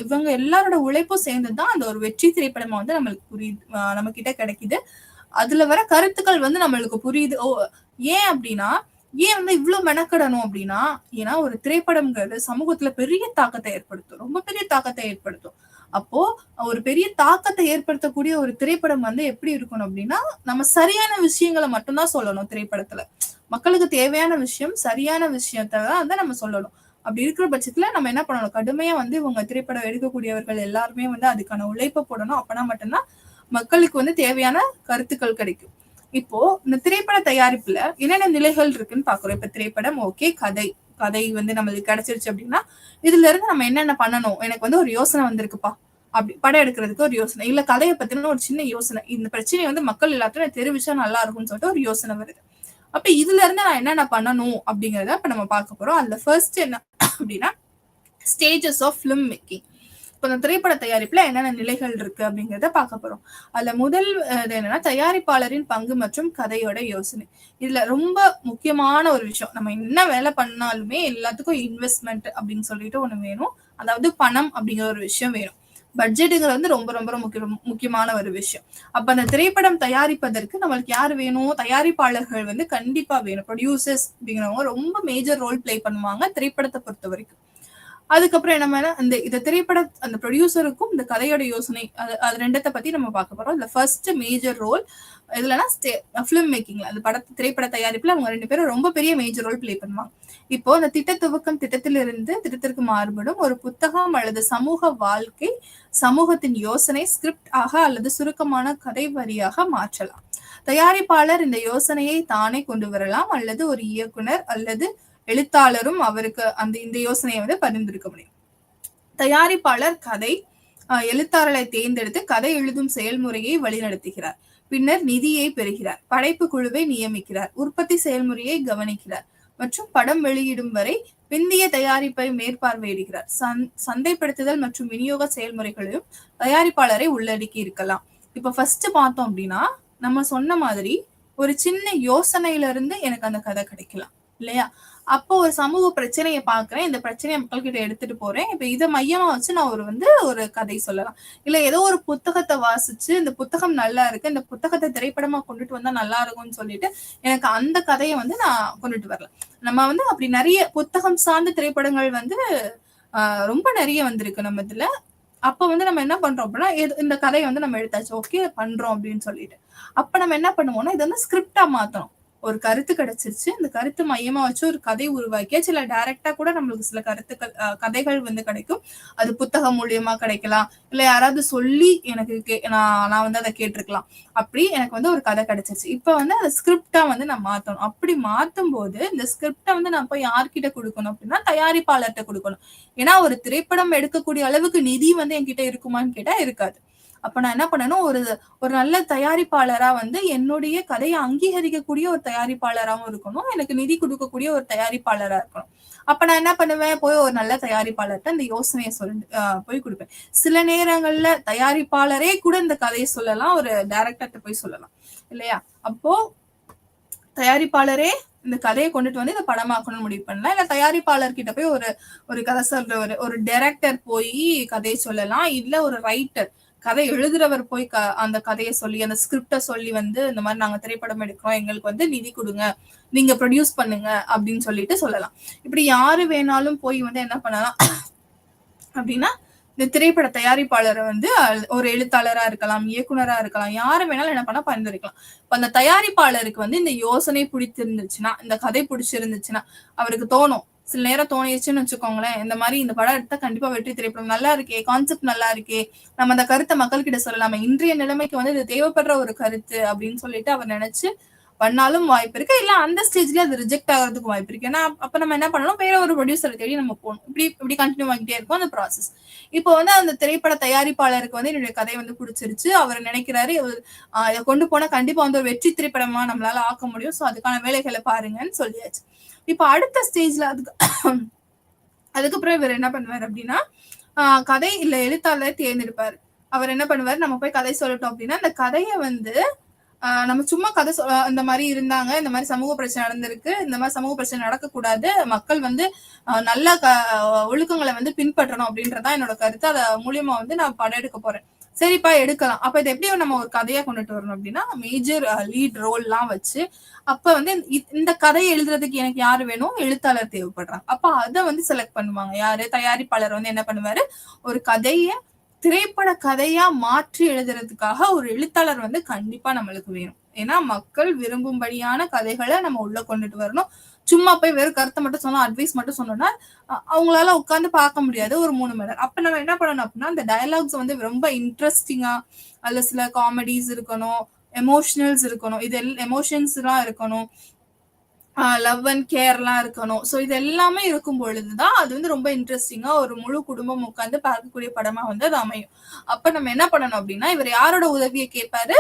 A: இவங்க எல்லாரோட உழைப்பும் சேர்ந்துதான் அந்த ஒரு வெற்றி திரைப்படமா வந்து நம்மளுக்கு புரியுது, நம்ம கிட்ட கிடைக்குது. அதுல வர கருத்துக்கள் வந்து நம்மளுக்கு புரியுது. ஏன் அப்படின்னா, ஏன் வந்து இவ்வளவு மெனக்கடணும் அப்படின்னா, ஏன்னா ஒரு திரைப்படம்ங்கிறது சமூகத்துல பெரிய தாக்கத்தை ஏற்படுத்தும், ரொம்ப பெரிய தாக்கத்தை ஏற்படுத்தும். அப்போ ஒரு பெரிய தாக்கத்தை ஏற்படுத்தக்கூடிய ஒரு திரைப்படம் வந்து எப்படி இருக்கணும் அப்படின்னா, நம்ம சரியான விஷயங்களை மட்டும்தான் சொல்லணும் திரைப்படத்துல. மக்களுக்கு தேவையான விஷயம், சரியான விஷயத்த தான் வந்து நம்ம சொல்லணும். அப்படி இருக்கிற பட்சத்துல நம்ம என்ன பண்ணணும், கடுமையா வந்து இவங்க திரைப்படம் எடுக்கக்கூடியவர்கள் எல்லாருமே வந்து அதுக்கான உழைப்பை போடணும். அப்பனா மட்டும்தான் மக்களுக்கு வந்து தேவையான கருத்துக்கள் கிடைக்கும். இப்போ இந்த திரைப்பட தயாரிப்புல என்னென்ன நிலைகள் இருக்குன்னு பாக்குறோம். இப்ப திரைப்படம் ஓகே, கதை வந்து நம்மளுக்கு கிடைச்சிருச்சு அப்படின்னா, இதுல இருந்து நம்ம என்னென்ன பண்ணணும், எனக்கு வந்து ஒரு யோசனை வந்திருக்குப்பா, அப்படி படம் எடுக்கிறதுக்கு ஒரு யோசனை, இல்ல கதையை பத்தின ஒரு சின்ன யோசனை, இந்த பிரச்சனையை வந்து மக்கள் எல்லாத்தையும் தெரிவிச்சா நல்லா இருக்கும்னு சொல்லிட்டு ஒரு யோசனை வருது. அப்ப இதுல இருந்து நான் என்னென்ன பண்ணணும் அப்படிங்கறத இப்ப நம்ம பார்க்க போறோம். அதுல ஃபர்ஸ்ட் என்ன அப்படின்னா, ஸ்டேஜஸ் ஆஃப் ஃபிலிம் மேக்கிங். இப்ப இந்த திரைப்பட தயாரிப்புல என்னென்ன நிலைகள் இருக்கு அப்படிங்கறத பார்க்க போறோம். அதுல முதல் என்னன்னா, தயாரிப்பாளரின் பங்கு மற்றும் கதையோட யோசனை. இதுல ரொம்ப முக்கியமான ஒரு விஷயம், நம்ம என்ன வேலை பண்ணாலுமே எல்லாத்துக்கும் இன்வெஸ்ட்மெண்ட் அப்படின்னு சொல்லிட்டு ஒண்ணு வேணும். அதாவது பணம் அப்படிங்கிற ஒரு விஷயம் வேணும். பட்ஜெட்டுங்கிறது வந்து ரொம்ப ரொம்ப முக்கியமான ஒரு விஷயம். அப்ப அந்த திரைப்படம் தயாரிப்பதற்கு நம்மளுக்கு யாரு வேணும், தயாரிப்பாளர்கள் வந்து கண்டிப்பா வேணும். ப்ரொடியூசர்ஸ் அப்படிங்கிறவங்க ரொம்ப மேஜர் ரோல் பிளே பண்ணுவாங்க திரைப்படத்தை பொறுத்த வரைக்கும். அதுக்கப்புறம் என்ன அந்த இந்த திரைப்பட அந்த ப்ரொடியூசருக்கும் இந்த கதையோட யோசனை அது ரெண்டத்தை பத்தி நம்ம பார்க்க போறோம். இந்த ஃபர்ஸ்ட் மேஜர் ரோல் இதுலன்னா ஃபிலிம் மேக்கிங்ல அந்த திரைப்பட தயாரிப்புல அவங்க 2 பேரும் ரொம்ப பெரிய மேஜர் ரோல் பிளே பண்ணுவாங்க. இப்போ அந்த திட்ட துவக்கம் திட்டத்திலிருந்து திட்டத்திற்கு மாறுபடும் ஒரு புத்தகம் அல்லது சமூக வாழ்க்கை சமூகத்தின் யோசனை ஸ்கிரிப்ட் ஆக அல்லது சுருக்கமான கதை வரியாக மாற்றலாம். தயாரிப்பாளர் இந்த யோசனையை தானே கொண்டு வரலாம் அல்லது ஒரு இயக்குனர் அல்லது எழுத்தாளரும் அவருக்கு இந்த யோசனையை வந்து பரிந்துரைக்க முடியும். தயாரிப்பாளர் கதை எழுத்தாளரை தேர்ந்தெடுத்து கதை எழுதும் செயல்முறையை வழிநடத்துகிறார். பின்னர் நிதியை பெறுகிறார், படைப்பு குழுவை நியமிக்கிறார், உற்பத்தி செயல்முறையை கவனிக்கிறார் மற்றும் படம் வெளியிடும் வரை பிந்திய தயாரிப்பை மேற்பார்வையிடுகிறார். சந்தைப்படுத்துதல் மற்றும் விநியோக செயல்முறைகளையும் தயாரிப்பாளரை உள்ளடக்கி இருக்கலாம். இப்ப ஃபர்ஸ்ட் பார்த்தோம் அப்படின்னா நம்ம சொன்ன மாதிரி ஒரு சின்ன யோசனையில இருந்து எனக்கு அந்த கதை கிடைக்கலாம் இல்லையா? அப்போ ஒரு சமூக பிரச்சனையை பாக்குறேன், இந்த பிரச்சனையை மக்கள்கிட்ட எடுத்துட்டு போறேன். இப்ப இதை மையமா வச்சு நான் ஒரு கதை சொல்லலாம். இல்ல ஏதோ ஒரு புத்தகத்தை வாசிச்சு இந்த புத்தகம் நல்லா இருக்கு, இந்த புத்தகத்தை திரைப்படமா கொண்டுட்டு வந்தா நல்லா இருக்கும்னு சொல்லிட்டு எனக்கு அந்த கதையை வந்து நான் கொண்டுட்டு வரலாம். நம்ம வந்து அப்படி நிறைய புத்தகம் சார்ந்த திரைப்படங்கள் வந்து ரொம்ப நிறைய வந்திருக்கு நம்ம இதுல. அப்ப வந்து நம்ம என்ன பண்றோம் அப்படின்னா இந்த கதையை வந்து நம்ம எடுத்தாச்சு, ஓகே பண்றோம் அப்படின்னு சொல்லிட்டு அப்ப நம்ம என்ன பண்ணுவோம்னா இதை வந்து ஸ்கிரிப்டா மாத்தணும். ஒரு கருத்து கிடைச்சிருச்சு, இந்த கருத்து மையமா வச்சு ஒரு கதை உருவாக்கியா சில டைரக்டா கூட நம்மளுக்கு சில கதைகள் வந்து கிடைக்கும். அது புத்தகம் மூலியமா கிடைக்கலாம், இல்ல யாராவது சொல்லி எனக்கு நான் வந்து அதை கேட்டிருக்கலாம். அப்படி எனக்கு வந்து ஒரு கதை கிடைச்சிருச்சு. இப்ப வந்து அதை ஸ்கிரிப்டா வந்து நான் மாத்தணும். அப்படி மாத்தும் போது இந்த ஸ்கிரிப்டை வந்து நான் போய் யார்கிட்ட கொடுக்கணும் அப்படின்னா தயாரிப்பாளர்கிட்ட கொடுக்கணும். ஏன்னா ஒரு திரைப்படம் எடுக்கக்கூடிய அளவுக்கு நிதி வந்து என்கிட்ட இருக்குமான்னு கேட்டா இருக்காது. அப்ப நான் என்ன பண்ணணும், ஒரு நல்ல தயாரிப்பாளரா வந்து என்னுடைய கதையை அங்கீகரிக்கக்கூடிய ஒரு தயாரிப்பாளராகவும் இருக்கணும், எனக்கு நிதி கொடுக்கக்கூடிய ஒரு தயாரிப்பாளரா இருக்கணும். அப்ப நான் என்ன பண்ணுவேன், போய் ஒரு நல்ல தயாரிப்பாளர்கிட்ட இந்த யோசனையை போய் கொடுப்பேன். சில நேரங்கள்ல தயாரிப்பாளரே கூட இந்த கதையை சொல்லலாம், ஒரு டைரக்டர்கிட்ட போய் சொல்லலாம் இல்லையா? அப்போ தயாரிப்பாளரே இந்த கதையை கொண்டுட்டு வந்து இதை படமாக்கணும்னு முடிவு பண்ணலாம். இல்ல தயாரிப்பாளர்கிட்ட போய் ஒரு கதை சொல்ற ஒரு டைரக்டர் போய் கதையை சொல்லலாம். இல்ல ஒரு ரைட்டர் கதை எழுதுறவர் போய் அந்த கதையை சொல்லி அந்த ஸ்கிரிப்டை சொல்லி வந்து இந்த மாதிரி நாங்க திரைப்படம் எடுக்கிறோம், எங்களுக்கு வந்து நிதி கொடுங்க, நீங்க ப்ரொடியூஸ் பண்ணுங்க அப்படின்னு சொல்லிட்டு சொல்லலாம். இப்படி யாரு வேணாலும் போய் வந்து என்ன பண்ணலாம் அப்படின்னா இந்த திரைப்பட தயாரிப்பாளரை வந்து ஒரு எழுத்தாளரா இருக்கலாம், இயக்குனரா இருக்கலாம், யாரு வேணாலும் என்ன பண்ண பரிந்துரைக்கலாம். இப்ப அந்த தயாரிப்பாளருக்கு வந்து இந்த யோசனை பிடிச்சிருந்துச்சுன்னா, இந்த கதை பிடிச்சிருந்துச்சுன்னா அவருக்கு தோணும், சில நேரம் தோணிடுச்சுன்னு வச்சுக்கோங்களேன், இந்த மாதிரி இந்த படம் எடுத்தா கண்டிப்பா வெற்றி திரைப்படம், நல்லா இருக்கே, கான்செப்ட் நல்லா இருக்கே, நம்ம அந்த கருத்தை மக்கள் கிட்ட சொல்லலாமே, இன்றைய நிலைமைக்கு வந்து இது தேவைப்படுற ஒரு கருத்து அப்படின்னு சொல்லிட்டு அவர் நினைச்சு பண்ணாலும் வாய்ப்பு இருக்கு. இல்ல அந்த ஸ்டேஜ்ல அது ரிஜெக்ட் ஆகிறதுக்கு வாய்ப்பு இருக்கு. ஏன்னா அப்ப நம்ம என்ன பண்ணணும், வேற ஒரு ப்ரொடியூசரை தேடி நம்ம போகணும். இப்படி கண்டினியூ ஆகிட்டே இருக்கும் அந்த ப்ராசஸ். இப்போ வந்து அந்த திரைப்பட தயாரிப்பாளருக்கு வந்து என்னுடைய கதை வந்து பிடிச்சிருச்சு, அவர் நினைக்கிறாரு இதை கொண்டு போனா கண்டிப்பா வந்து ஒரு வெற்றி திரைப்படமா நம்மளால ஆக்க முடியும், சோ அதுக்கான வேலைகளை பாருங்கன்னு சொல்லியாச்சு. இப்ப அடுத்த ஸ்டேஜ்ல அதுக்கப்புறம் இவர் என்ன பண்ணுவார் அப்படின்னா கதை இல்ல எழுத்தாளரை தேர்ந்தெடுப்பாரு. அவர் என்ன பண்ணுவாரு, நம்ம போய் கதை சொல்லட்டும் அப்படின்னா அந்த கதையை வந்து நம்ம சும்மா கதை இந்த மாதிரி இருந்தாங்க, இந்த மாதிரி சமூக பிரச்சனை நடந்திருக்கு, இந்த மாதிரி சமூக பிரச்சனை நடக்கக்கூடாது, மக்கள் வந்து நல்ல ஒழுக்கங்களை வந்து பின்பற்றணும் அப்படின்றதான் என்னோட கருத்து, அத மூலியமா வந்து நான் படம் எடுக்க போறேன். சரிப்பா எடுக்கலாம். அப்ப இது எப்படி நம்ம ஒரு கதையா கொண்டுட்டு வரணும் அப்படின்னா மேஜர் லீட் ரோல் எல்லாம் வச்சு அப்ப வந்து இந்த கதையை எழுதுறதுக்கு எனக்கு யாரு வேணும், எழுத்தாளர் தேவைப்படுறாங்க. அப்ப அதை வந்து செலக்ட் பண்ணுவாங்க. யாரு, தயாரிப்பாளர் வந்து என்ன பண்ணுவாரு, ஒரு கதைய திரைப்பட கதையா மாற்றி எழுதுறதுக்காக ஒரு எழுத்தாளர் வந்து கண்டிப்பா நம்மளுக்கு வேணும். ஏன்னா மக்கள் விரும்பும்படியான கதைகளை நம்ம உள்ள கொண்டுட்டு வரணும். சும்மா போய் வெறும் கருத்தை மட்டும் சொன்னோம், அட்வைஸ் மட்டும் சொன்னோம்னா அவங்களால உட்காந்து பார்க்க முடியாது ஒரு 3 மணி நேரம். அப்ப நம்ம என்ன பண்ணணும் அப்படின்னா அந்த டயலாக்ஸ் வந்து ரொம்ப இன்ட்ரெஸ்டிங்கா, அதுல சில காமெடிஸ் இருக்கணும், எமோஷனல்ஸ் இருக்கணும், இது எமோஷன்ஸ் எல்லாம் இருக்கணும், லவ் அண்ட் கேர் எல்லாம் இருக்கணும். சோ இது எல்லாமே இருக்கும் பொழுதுதான் அது வந்து ரொம்ப இன்ட்ரெஸ்டிங்கா ஒரு முழு குடும்பம் உட்கார்ந்து பார்க்கக்கூடிய படமா வந்து அது அமையும். அப்ப நம்ம என்ன பண்ணணும் அப்படின்னா இவர் யாரோட உதவியை கேட்பாரு,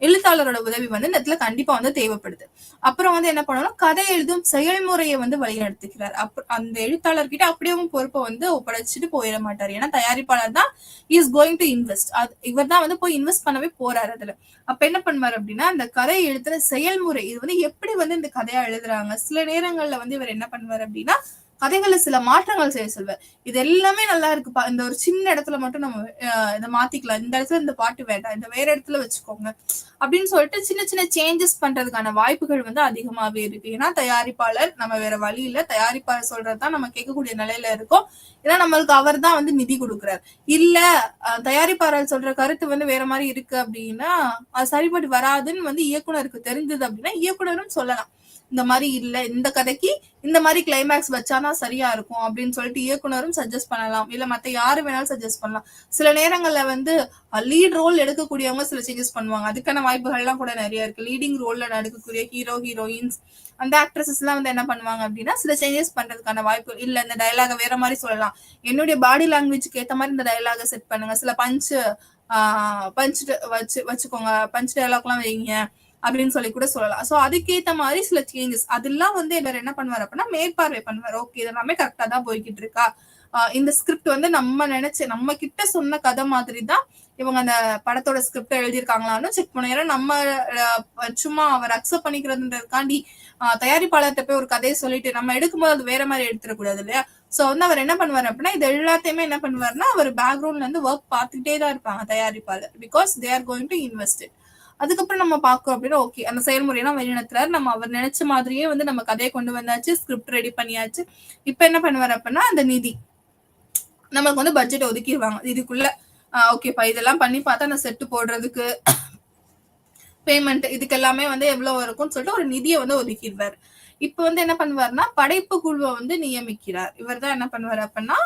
A: எழுத்தாளரோட உதவி வந்து இந்த இடத்துல கண்டிப்பா வந்து தேவைப்படுது. அப்புறம் வந்து என்ன பண்ணணும், கதை எழுதும் செயல்முறையை வந்து வழிநடத்துகிறார். அந்த எழுத்தாளர்கிட்ட அப்படியும் பொறுப்பை வந்து ஒப்படைச்சிட்டு போயிட மாட்டாரு. ஏன்னா தயாரிப்பாளர் தான் இஸ் கோயிங் டு இன்வெஸ்ட், இவர் தான் வந்து போய் இன்வெஸ்ட் பண்ணவே போறாரு அதுல. அப்ப என்ன பண்ணுவாரு அப்படின்னா அந்த கதை எழுதுற செயல்முறை, இது வந்து எப்படி வந்து இந்த கதையா எழுதுறாங்க, சில நேரங்கள்ல வந்து இவர் என்ன பண்ணுவாரு அப்படின்னா கதைகள்ல சில மாற்றங்கள் செய்ய சொல்வேன். இது எல்லாமே நல்லா இருக்குப்பா, இந்த ஒரு சின்ன இடத்துல மட்டும் நம்ம இதை மாத்திக்கலாம், இந்த இடத்துல இந்த பாட்டு வேண்டாம், இந்த வேற இடத்துல வச்சுக்கோங்க அப்படின்னு சொல்லிட்டு சின்ன சின்ன சேஞ்சஸ் பண்றதுக்கான வாய்ப்புகள் வந்து அதிகமாவே இருக்கு. ஏன்னா தயாரிப்பாளர், நம்ம வேற வழி இல்ல, தயாரிப்பாளர் சொல்றதுதான் நம்ம கேட்கக்கூடிய நிலையில இருக்கோம். ஏன்னா நம்மளுக்கு அவர் தான் வந்து நிதி கொடுக்குறாரு. இல்ல தயாரிப்பாளர் சொல்ற கருத்து வந்து வேற மாதிரி இருக்கு அப்படின்னா அது சரிபட்டு வராதுன்னு வந்து இயக்குனருக்கு தெரிஞ்சது அப்படின்னா இயக்குனரும் சொல்லலாம், இந்த மாதிரி இல்ல, இந்த கதைக்கு இந்த மாதிரி கிளைமேக்ஸ் வச்சாதான் சரியா இருக்கும் அப்படின்னு சொல்லிட்டு இயக்குனரும் சஜஸ்ட் பண்ணலாம். இல்ல மத்த யாரு வேணாலும் சஜஸ்ட் பண்ணலாம். சில நேரங்கள்ல வந்து லீட் ரோல் எடுக்கக்கூடியவங்க சில சேஞ்சஸ் பண்ணுவாங்க. அதுக்கான வாய்ப்புகள் எல்லாம் கூட நிறைய இருக்கு. லீடிங் ரோல்ல எடுக்கக்கூடிய ஹீரோ ஹீரோயின்ஸ் அந்த ஆக்ட்ரஸஸ் எல்லாம் வந்து என்ன பண்ணுவாங்க அப்படின்னா சில சேஞ்சஸ் பண்றதுக்கான வாய்ப்பு இல்ல, இந்த டயலாக வேற மாதிரி சொல்லலாம், என்னுடைய பாடி லாங்குவேஜ்க்கு ஏத்த மாதிரி இந்த டயலாக செட் பண்ணுங்க, சில பஞ்ச் வச்சுக்கோங்க, பஞ்ச் டயலாக் எல்லாம் வைங்க அப்படின்னு சொல்லி கூட சொல்லலாம். சோ அதுக்கேத்த மாதிரி சில சேஞ்சஸ் அதெல்லாம் வந்து இவர் என்ன பண்ணுவார் அப்படின்னா மேற்பார்வை பண்ணுவார். ஓகே, இதெல்லாமே கரெக்டா தான் போய்கிட்டு இருக்கா, இந்த ஸ்கிரிப்ட் வந்து நம்ம கிட்ட சொன்ன கதை மாதிரி தான் இவங்க அந்த படத்தோட ஸ்கிரிப்ட எழுதியிருக்காங்களான்னு செக் பண்ணுவோம். நம்ம சும்மா அவர் அக்செப்ட் பண்ணிக்கிறதுன்றதுக்காண்டி தயாரிப்பாளர்கிட்ட போய் ஒரு கதையை சொல்லிட்டு நம்ம எடுக்கும்போது அது வேற மாதிரி எடுத்துடக்கூடாது இல்லையா. சோ வந்து அவர் என்ன பண்ணுவார் அப்படின்னா இது எல்லாத்தையுமே என்ன பண்ணுவாருன்னா அவர் பேக்ரவுண்ட்ல இருந்து ஒர்க் பார்த்துக்கிட்டே தான் இருப்பாங்க தயாரிப்பாளர். Because they are going to invest. அதுக்கப்புறம் நம்ம பார்க்கோம் அப்படின்னா ஓகே, அந்த செயல்முறையெல்லாம் வழிநடத்துறாரு, நம்ம அவர் நினைச்ச மாதிரியே வந்து நம்ம கதையை கொண்டு வந்தாச்சு, ஸ்கிரிப்ட் ரெடி பண்ணியாச்சு. இப்ப என்ன பண்ணுவார் அப்படின்னா அந்த நிதி நமக்கு வந்து பட்ஜெட் ஒதுக்கிடுவாங்க, இதுக்குள்ள ஓகேப்பா இதெல்லாம் பண்ணி பார்த்தா அந்த செட்டு போடுறதுக்கு பேமெண்ட் இதுக்கு எல்லாமே வந்து எவ்வளவு இருக்கும்னு சொல்லிட்டு ஒரு நிதியை வந்து ஒதுக்கிடுவார். இப்ப வந்து என்ன பண்ணுவாருன்னா படைப்பு குழுவை வந்து நியமிக்கிறார். இவர் தான் என்ன பண்ணுவார் அப்படின்னா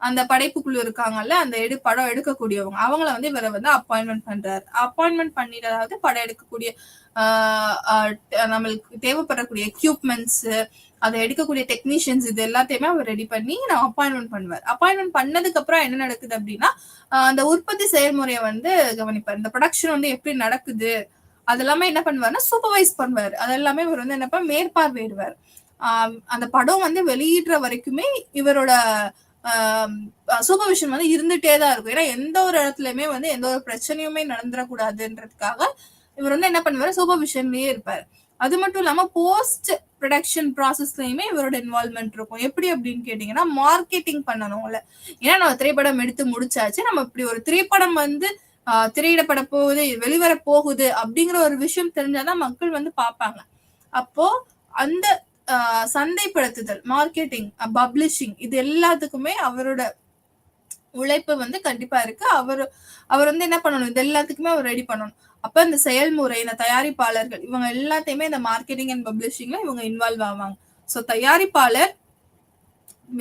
A: அந்த படைப்பு குழு இருக்காங்கல்ல, அந்த படம் எடுக்கக்கூடியவங்க அவங்கள வந்து இவரை வந்து அப்பாயின்மெண்ட் பண்றாரு. அப்பாயின்மெண்ட் பண்ணிடாவது படம் எடுக்கக்கூடிய நம்மளுக்கு தேவைப்படக்கூடிய எக்யூப்மெண்ட்ஸ், அதை எடுக்கக்கூடிய டெக்னீஷியன்ஸ் இது எல்லாத்தையுமே அவர் ரெடி பண்ணி நான் அப்பாயின்மெண்ட் பண்ணுவார். அப்பாயின்மெண்ட் பண்ணதுக்கு அப்புறம் என்ன நடக்குது அப்படின்னா அந்த உற்பத்தி செயல்முறையை வந்து கவனிப்பார். இந்த ப்ரொடக்ஷன் வந்து எப்படி நடக்குது அதெல்லாமே என்ன பண்ணுவாருன்னா சூப்பர்வைஸ் பண்ணுவார். அதெல்லாமே இவர் வந்து என்னப்பா மேற்பார்வையிடுவார். அந்த படம் வந்து வெளியிடுற வரைக்குமே இவரோட சூப்பர்விஷன் வந்து இருந்துட்டே தான் இருக்கும். ஏன்னா எந்த ஒரு இடத்துலயுமே வந்து எந்த ஒரு பிரச்சனையுமே நடந்துடக்கூடாதுன்றதுக்காக இவர் வந்து என்ன பண்ணுவாரு சூப்பர்விஷன்லயே இருப்பாரு. அது மட்டும் இல்லாம போஸ்ட் ப்ரொடக்ஷன் ப்ராசஸ்லயுமே இவரோட இன்வால்மெண்ட் இருக்கும். எப்படி அப்படின்னு கேட்டீங்கன்னா மார்க்கெட்டிங் பண்ணணும்ல. ஏன்னா நம்ம திரைப்படம் எடுத்து முடிச்சாச்சு, நம்ம இப்படி ஒரு திரைப்படம் வந்து திரையிடப்பட போகுது, வெளிவர போகுது அப்படிங்கிற ஒரு விஷயம் தெரிஞ்சாதான் மக்கள் வந்து பார்ப்பாங்க. அப்போ அந்த சந்தைப்படுத்துதல், மார்க்கெட்டிங், பப்ளிஷிங் இது எல்லாத்துக்குமே அவரோட உழைப்பு வந்து கண்டிப்பா இருக்கு. அவர் வந்து என்ன பண்ணணும், இது எல்லாத்துக்குமே அவர் ரெடி பண்ணணும். அப்ப இந்த செயல்முறை, இந்த தயாரிப்பாளர்கள் இவங்க எல்லாத்தையுமே இந்த மார்க்கெட்டிங் அண்ட் பப்ளிஷிங்ல இவங்க இன்வால்வ் ஆவாங்க. சோ தயாரிப்பாளர்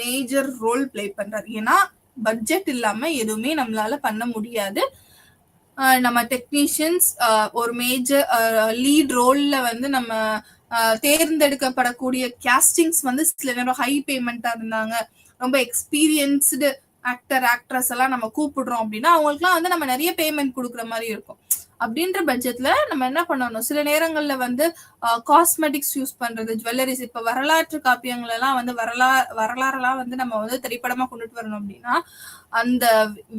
A: மேஜர் ரோல் பிளே பண்றாரு. ஏன்னா பட்ஜெட் இல்லாம எதுவுமே நம்மளால பண்ண முடியாது. நம்ம டெக்னீஷியன்ஸ் ஒரு மேஜர் லீட் ரோல்ல வந்து நம்ம தேர்ந்தெடுக்கப்படக்கூடிய கேஸ்டிங்ஸ் வந்து சில நேரம் ஹை பேமெண்டா இருந்தாங்க, ரொம்ப எக்ஸ்பீரியன்ஸ்டு ஆக்ட்ரஸ் எல்லாம் நம்ம கூப்பிடுறோம் அப்படின்னா அவங்களுக்குலாம் வந்து நம்ம நிறைய பேமெண்ட் கொடுக்குற மாதிரி இருக்கும். அப்படின்ற பட்ஜெட்ல நம்ம என்ன பண்ணணும், சில நேரங்கள்ல வந்து காஸ்மெட்டிக்ஸ் யூஸ் பண்றது, ஜுவல்லரிஸ், இப்ப வரலாற்று காப்பியங்கள் எல்லாம் வந்து வரலாறெல்லாம் வந்து நம்ம வந்து திரைப்படமா கொண்டுட்டு வரணும் அப்படின்னா அந்த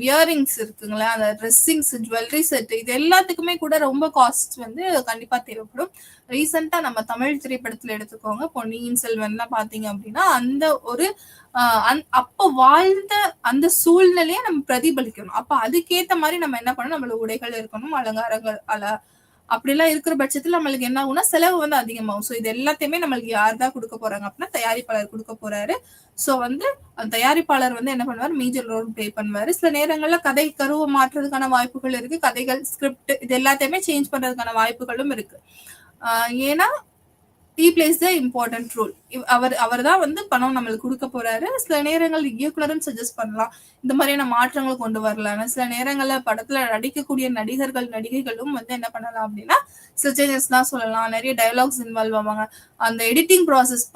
A: வியரிங்ஸ் இருக்குங்களா, அந்த ட்ரெஸ்ஸிங்ஸ், ஜுவல்லரி செட் இது எல்லாத்துக்குமே கூட ரொம்ப காஸ்ட் வந்து கண்டிப்பா தேவைப்படும். ரீசெண்டா நம்ம தமிழ் திரைப்படத்துல எடுத்துக்கோங்க, பொன்னியின் செல்வன் எல்லாம் பாத்தீங்க அப்படின்னா அந்த ஒரு அப்ப வாழ்ந்த அந்த சூழ்நிலையை நம்ம பிரதிபலிக்கணும். அப்ப அதுக்கேத்த மாதிரி நம்ம என்ன பண்ணணும், நம்மளோட உடைகள் இருக்கணும், அலங்காரங்கள் அப்படிலாம் இருக்கிற பட்சத்துல நம்மளுக்கு என்ன ஆகும்னா செலவு வந்து அதிகமாகும். சோ இது எல்லாத்தையுமே நம்மளுக்கு யார் தான் கொடுக்க போறாங்க அப்படின்னா தயாரிப்பாளர் கொடுக்க போறாரு. சோ வந்து அந்த தயாரிப்பாளர் வந்து என்ன பண்ணுவார், மேஜர் ரோல் பிளே பண்ணுவாரு. சில நேரங்கள்ல கதை கருவை மாற்றுறதுக்கான வாய்ப்புகள் இருக்கு, கதைகள் ஸ்கிரிப்ட் இது எல்லாத்தையுமே சேஞ்ச் பண்றதுக்கான வாய்ப்புகளும் இருக்கு. ஏன்னா he plays the important role. அவர் தான் வந்து பணம் நம்மளுக்கு கொடுக்க போறாரு. சில நேரங்கள் இயக்குனரும் சஜஸ்ட் பண்ணலாம், இந்த மாதிரியான மாற்றங்கள் கொண்டு வரலாம். சில நேரங்கள்ல படத்துல நடிக்கக்கூடிய நடிகைகளும் வந்து என்ன பண்ணலாம் அப்படின்னா சில சேஞ்சஸ் தான் சொல்லலாம். நிறைய டயலாக்ஸ் இன்வால்வ் ஆவாங்க. அந்த எடிட்டிங் ப்ராசஸ்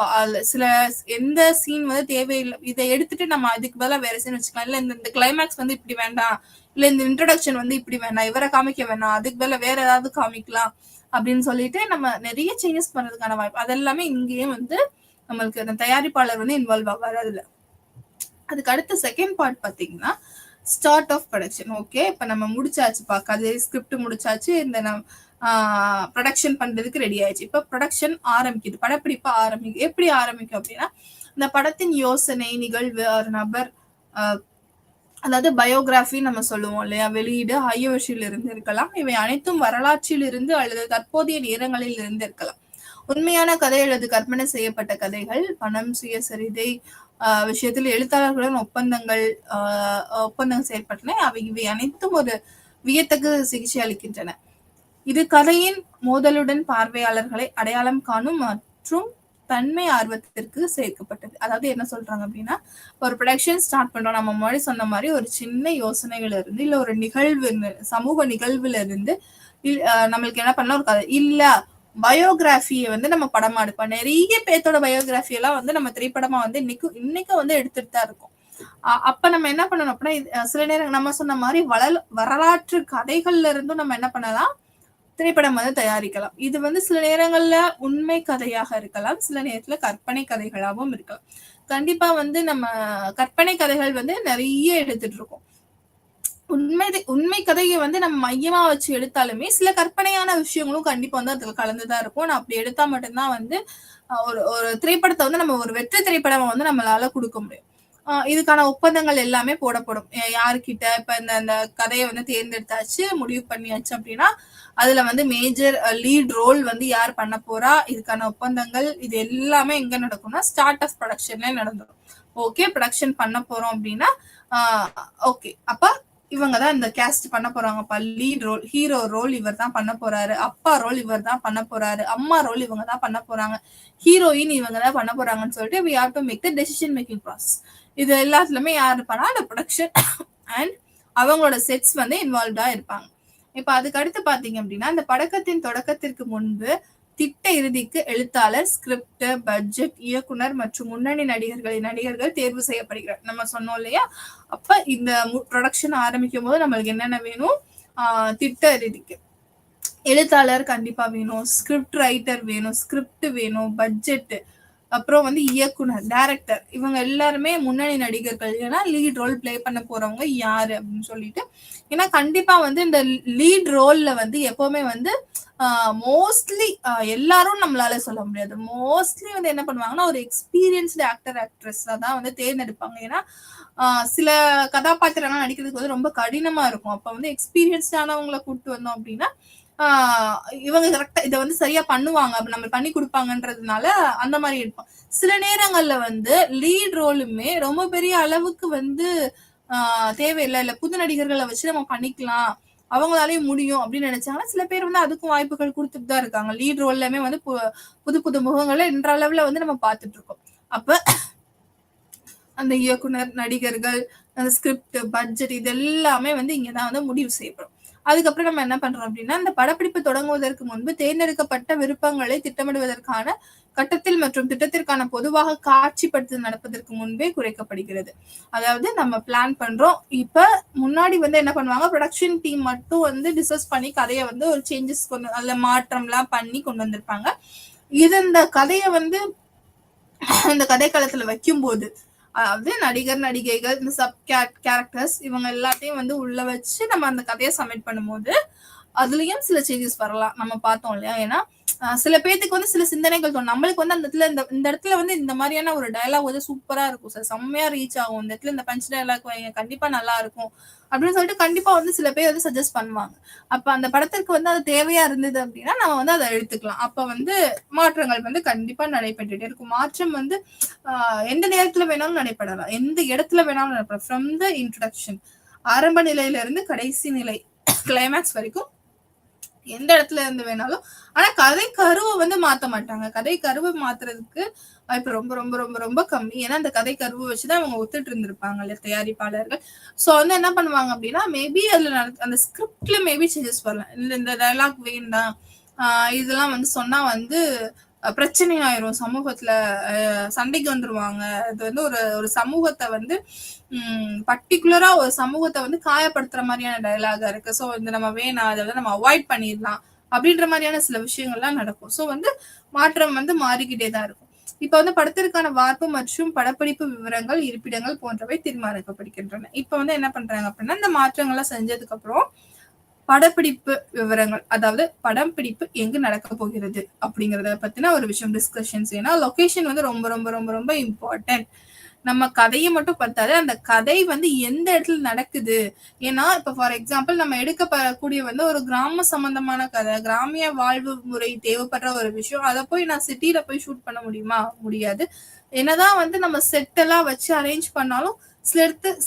A: சில எந்த சீன் வந்து தேவையில்லை, இதை எடுத்துட்டு நம்ம அதுக்கு பதிலா வேற சீன் வச்சுக்கலாம், இல்ல இந்த கிளைமேக்ஸ் வந்து இப்படி வேண்டாம், இல்ல இந்த இன்ட்ரோடக்ஷன் வந்து இப்படி வேண்டாம், இவரை காமிக்க வேண்டாம், அதுக்கு பதிலா வேற ஏதாவது காமிக்கலாம் அப்படின்னு சொல்லிட்டு நம்ம நிறைய சேஞ்சஸ் பண்றதுக்கான வாய்ப்பு அதெல்லாமே இங்கேயும் வந்து நம்மளுக்கு அந்த தயாரிப்பாளர் வந்து இன்வால்வ் ஆவாரு. அதுல அதுக்கு அடுத்த செகண்ட் பார்ட் பாத்தீங்கன்னா ஸ்டார்ட் ஆஃப் ப்ரொடக்ஷன். ஓகே, இப்ப நம்ம முடிச்சாச்சுப்பா, கதை ஸ்கிரிப்ட் முடிச்சாச்சு, இந்த ப்ரொடக்ஷன் பண்றதுக்கு ரெடி ஆயிடுச்சு. இப்ப ப்ரொடக்ஷன் ஆரம்பிக்குது, படப்பிடிப்பு ஆரம்பிக்கும். எப்படி ஆரம்பிக்கும் அப்படின்னா இந்த படத்தின் யோசனை, நிகழ்வு, ஒரு நபர், அதாவது பயோகிராஃபி நம்ம சொல்லுவோம் இல்லையா, வெளியீடு ஆகியவற்றில் இருந்து இருக்கலாம். இவை அனைத்தும் வரலாற்றில் இருந்து அல்லது தற்போதைய நேரங்களில் இருந்து இருக்கலாம். உண்மையான கதை அல்லது கற்பனை செய்யப்பட்ட கதைகள், பணம், சுயசரிதை விஷயத்தில் எழுத்தாளர்களுடன் ஒப்பந்தங்கள் செயல்பட்டன. இவை அனைத்தும் ஒரு வியத்தகு சிகிச்சை அளிக்கின்றன. இது கதையின் மோதலுடன் பார்வையாளர்களை அடையாளம் காணும் மற்றும் தன்மை ஆர்வத்திற்கு சேர்க்கப்பட்டது. அதாவது என்ன சொல்றாங்க அப்படின்னா, ஒரு ப்ரொடக்ஷன் ஸ்டார்ட் பண்றோம், நம்ம முன்னாடி சொன்ன மாதிரி ஒரு சின்ன யோசனைகள் இருந்து இல்ல ஒரு நிகழ்வு, சமூக நிகழ்வுல இருந்து நம்மளுக்கு என்ன பண்ணலாம், ஒரு கதை இல்ல பயோகிராஃபியை வந்து நம்ம படமா எடுப்போம். நிறைய பேர்த்தோட பயோகிராஃபி எல்லாம் வந்து நம்ம திரைப்படமா வந்து இன்னைக்கு வந்து எடுத்துட்டு தான் இருக்கோம். அப்ப நம்ம என்ன பண்ணணும் அப்படின்னா, சில நேரம் நம்ம சொன்ன மாதிரி வரலாற்று கதைகள்ல இருந்தும் நம்ம என்ன பண்ணலாம், திரைப்படம் வந்து தயாரிக்கலாம். இது வந்து சில நேரங்கள்ல உண்மை கதையாக இருக்கலாம், சில நேரத்துல கற்பனை கதைகளாகவும் இருக்கலாம். கண்டிப்பா வந்து நம்ம கற்பனை கதைகள் வந்து நிறைய எடுத்துட்டு இருக்கோம். உண்மை கதையை வந்து நம்ம மையமா வச்சு எடுத்தாலுமே சில கற்பனையான விஷயங்களும் கண்டிப்பா வந்து அதுல கலந்துதான் இருக்கும். நான் அப்படி எடுத்தா மட்டும்தான் வந்து ஒரு திரைப்படத்தை வந்து நம்ம ஒரு வெற்றி திரைப்படம் வந்து நம்மளால கொடுக்க முடியும். இதுக்கான ஒப்பந்தங்கள் எல்லாமே போடப்படும். யாருக்கிட்ட இப்ப இந்த கதையை வந்து தேர்ந்தெடுத்தாச்சு, முடிவு பண்ணியாச்சு அப்படின்னா அதுல வந்து மேஜர் லீட் ரோல் வந்து யார் பண்ண போறா, இதுக்கான ஒப்பந்தங்கள் இது எல்லாமே எங்க நடக்கும்னா ஸ்டார்ட் ஆஃப் ப்ரொடக்ஷன்ல நடந்துடும். ஓகே, ப்ரொடக்ஷன் பண்ண போறோம் அப்படின்னா ஓகே, அப்ப இவங்கதான் இந்த கேஸ்ட் பண்ண போறாங்கப்பா. லீட் ரோல், ஹீரோ ரோல் இவர் தான் பண்ண போறாரு, அப்பா ரோல் இவர் தான் பண்ண போறாரு, அம்மா ரோல் இவங்க தான் பண்ண போறாங்க, ஹீரோயின் இவங்க தான் பண்ண போறாங்கன்னு சொல்லிட்டு we have to make the decision making process. இது எல்லாத்துலயுமே யாரு பண்ணா, அந்த ப்ரொடக்ஷன் அண்ட் அவங்களோட செட்ஸ் வந்து இன்வால்வ்டா இருப்பாங்க. இப்ப அதுக்கு அடுத்து பாத்தீங்க அப்படின்னா, இந்த படக்கத்தின் தொடக்கத்திற்கு முன்பு திட்ட இறுதிக்கு எழுத்தாளர், ஸ்கிரிப்ட், பட்ஜெட், இயக்குனர் மற்றும் முன்னணி நடிகர்கள் தேர்வு செய்யப்படுகிறார். நம்ம சொன்னோம் இல்லையா, அப்ப இந்த ப்ரொடக்ஷன் ஆரம்பிக்கும் போது நம்மளுக்கு என்னென்ன வேணும், திட்ட இறுதிக்கு எழுத்தாளர் கண்டிப்பா வேணும், ஸ்கிரிப்ட் ரைட்டர் வேணும், ஸ்கிரிப்ட் வேணும், பட்ஜெட், அப்புறம் வந்து இயக்குனர், டைரக்டர், இவங்க எல்லாருமே முன்னணி நடிகர்கள். ஏன்னா லீட் ரோல் பிளே பண்ண போறவங்க யாரு அப்படின்னு சொல்லிட்டு, ஏன்னா கண்டிப்பா வந்து இந்த லீட் ரோல்ல வந்து எப்பவுமே வந்து மோஸ்ட்லி எல்லாரும் நம்மளால சொல்ல முடியாது. மோஸ்ட்லி வந்து என்ன பண்ணுவாங்கன்னா, ஒரு எக்ஸ்பீரியன்ஸ்டு ஆக்டர்ஸ் தான் வந்து தேர்ந்தெடுப்பாங்க. ஏன்னா சில கதாபாத்திரங்கள் நடிக்கிறதுக்கு வந்து ரொம்ப கடினமா இருக்கும். அப்ப வந்து எக்ஸ்பீரியன்ஸ்டானவங்களை கூப்பிட்டு வந்தோம் அப்படின்னா இவங்க கரெக்டா இதை வந்து சரியா பண்ணுவாங்க, நம்ம பண்ணி கொடுப்பாங்கன்றதுனால அந்த மாதிரி இருப்போம். சில நேரங்கள்ல வந்து லீட் ரோலுமே ரொம்ப பெரிய அளவுக்கு வந்து தேவையில்லை, இல்ல புது நடிகர்களை வச்சு நம்ம பண்ணிக்கலாம், அவங்களாலையும் முடியும் அப்படின்னு நினைச்சாங்கன்னா சில பேர் வந்து அதுக்கும் வாய்ப்புகள் கொடுத்துட்டு தான் இருக்காங்க. லீட் ரோல்லயுமே வந்து புது புது முகங்களை என்ற அளவுல வந்து நம்ம பார்த்துட்டு இருக்கோம். அப்ப அந்த இயக்குனர், நடிகர்கள், அந்த ஸ்கிரிப்ட், பட்ஜெட் இது எல்லாமே வந்து இங்கதான் வந்து முடிவு செய்யப்படும். அதுக்கப்புறம் நம்ம என்ன பண்றோம் அப்படின்னா, இந்த படப்பிடிப்பு தொடங்குவதற்கு முன்பு தேர்ந்தெடுக்கப்பட்ட விருப்பங்களை திட்டமிடுவதற்கான கட்டத்தில் மற்றும் திட்டத்திற்கான பொதுவாக காட்சிப்படுத்துதல் நடப்பதற்கு முன்பே குறைக்கப்படுகிறது. அதாவது நம்ம பிளான் பண்றோம், இப்ப முன்னாடி வந்து என்ன பண்ணுவாங்க, ப்ரொடக்ஷன் டீம் மட்டும் வந்து டிஸ்கஸ் பண்ணி கதையை வந்து ஒரு சேஞ்சஸ் அதுல மாற்றம் எல்லாம் பண்ணி கொண்டு வந்திருப்பாங்க. இது இந்த கதையை வந்து இந்த கதைக்களத்துல வைக்கும் போது, அதாவது நடிகர், நடிகைகள், இந்த சப் கேரக்டர்ஸ் இவங்க எல்லாத்தையும் வந்து உள்ள வச்சு நம்ம அந்த கதையை சப்மிட் பண்ணும்போது அதுலயும் சில சேஞ்சஸ் வரலாம். நம்ம பார்த்தோம் இல்லையா, ஏன்னா சில பேத்துக்கு வந்து சில சிந்தனைகள் தோணும். நம்மளுக்கு வந்து அந்த இடத்துல இந்த இடத்துல வந்து இந்த மாதிரியான ஒரு டயலாக் வந்து சூப்பரா இருக்கும் சார், செம்மையா ரீச் ஆகும், இந்த இடத்துல இந்த பஞ்ச் டயலாக் வைங்க கண்டிப்பா நல்லா இருக்கும் அப்படின்னு சொல்லிட்டு கண்டிப்பா வந்து சில பேர் வந்து சஜஸ்ட் பண்ணுவாங்க. அப்ப அந்த படத்திற்கு வந்து அது தேவையா இருந்தது அப்படின்னா நம்ம வந்து அதை எடுத்துக்கலாம். அப்ப வந்து மாற்றங்கள் வந்து கண்டிப்பா நடைபெற்றுட்டே இருக்கும். மாற்றம் வந்து எந்த நேரத்துல வேணாலும் நடைபெறலாம், எந்த இடத்துல வேணாலும் நடைபெறலாம். ஃப்ரம் த இன்ட்ரோடக்ஷன், ஆரம்ப நிலையில இருந்து கடைசி நிலை கிளைமேக்ஸ் வரைக்கும் எந்த இடத்துல இருந்து வேணாலும். ஆனா கதை கருவை வந்து மாத்த மாட்டாங்க. கதை கருவை மாத்துறதுக்கு வாய்ப்பு ரொம்ப ரொம்ப ரொம்ப ரொம்ப கம்மி. ஏன்னா அந்த கதை கருவை வச்சுதான் அவங்க ஒத்துட்டு இருந்திருப்பாங்க இல்ல தயாரிப்பாளர்கள். சோ வந்து என்ன பண்ணுவாங்க அப்படின்னா, மேபி அதுல அந்த ஸ்கிரிப்ட்ல மேபி சேஞ்சஸ் வரலாம். இல்ல இந்த டயலாக் வேண்டாம், இதெல்லாம் வந்து சொன்னா வந்து பிரச்சனை ஆயிரும், சமூகத்துல சண்டைக்கு வந்துருவாங்க, இது வந்து ஒரு சமூகத்தை வந்து பர்டிகுலரா ஒரு சமூகத்தை வந்து காயப்படுத்துற மாதிரியான டயலாகா இருக்கு, சோ வந்து நம்ம வேணாம், அதை வந்து நம்ம அவாய்ட் பண்ணிடலாம் அப்படின்ற மாதிரியான சில விஷயங்கள்லாம் நடக்கும். சோ வந்து மாற்றம் வந்து மாறிக்கிட்டே தான் இருக்கும். இப்ப வந்து படத்திற்கான வார்ப்பு மற்றும் படப்பிடிப்பு விவரங்கள், இருப்பிடங்கள் போன்றவை தீர்மானிக்கப்படுகின்றன. இப்ப வந்து என்ன பண்றாங்க அப்படின்னா, இந்த மாற்றங்கள்லாம் செஞ்சதுக்கு அப்புறம் படப்பிடிப்பு விவரங்கள், அதாவது படம் பிடிப்பு எங்கு நடக்க போகிறது அப்படிங்கறத பத்தின ஒரு விஷயம் டிஸ்கஷன்ஸ். ஏன்னா லொகேஷன் வந்து ரொம்ப ரொம்ப ரொம்ப ரொம்ப இம்பார்ட்டன்ட். நம்ம கதையை மட்டும் பார்த்தாது, அந்த கதை வந்து எந்த இடத்துல நடக்குது. ஏன்னா இப்ப ஃபார் எக்ஸாம்பிள் நம்ம எடுக்கக்கூடிய வந்து ஒரு கிராம சம்பந்தமான கதை, கிராமிய வாழ்வு முறை தேவைப்படுற ஒரு விஷயம். அதை போய் நான் சிட்டில போய் ஷூட் பண்ண முடியுமா? முடியாது. என்னதான் வந்து நம்ம செட் எல்லாம் வச்சு அரேஞ்ச் பண்ணாலும்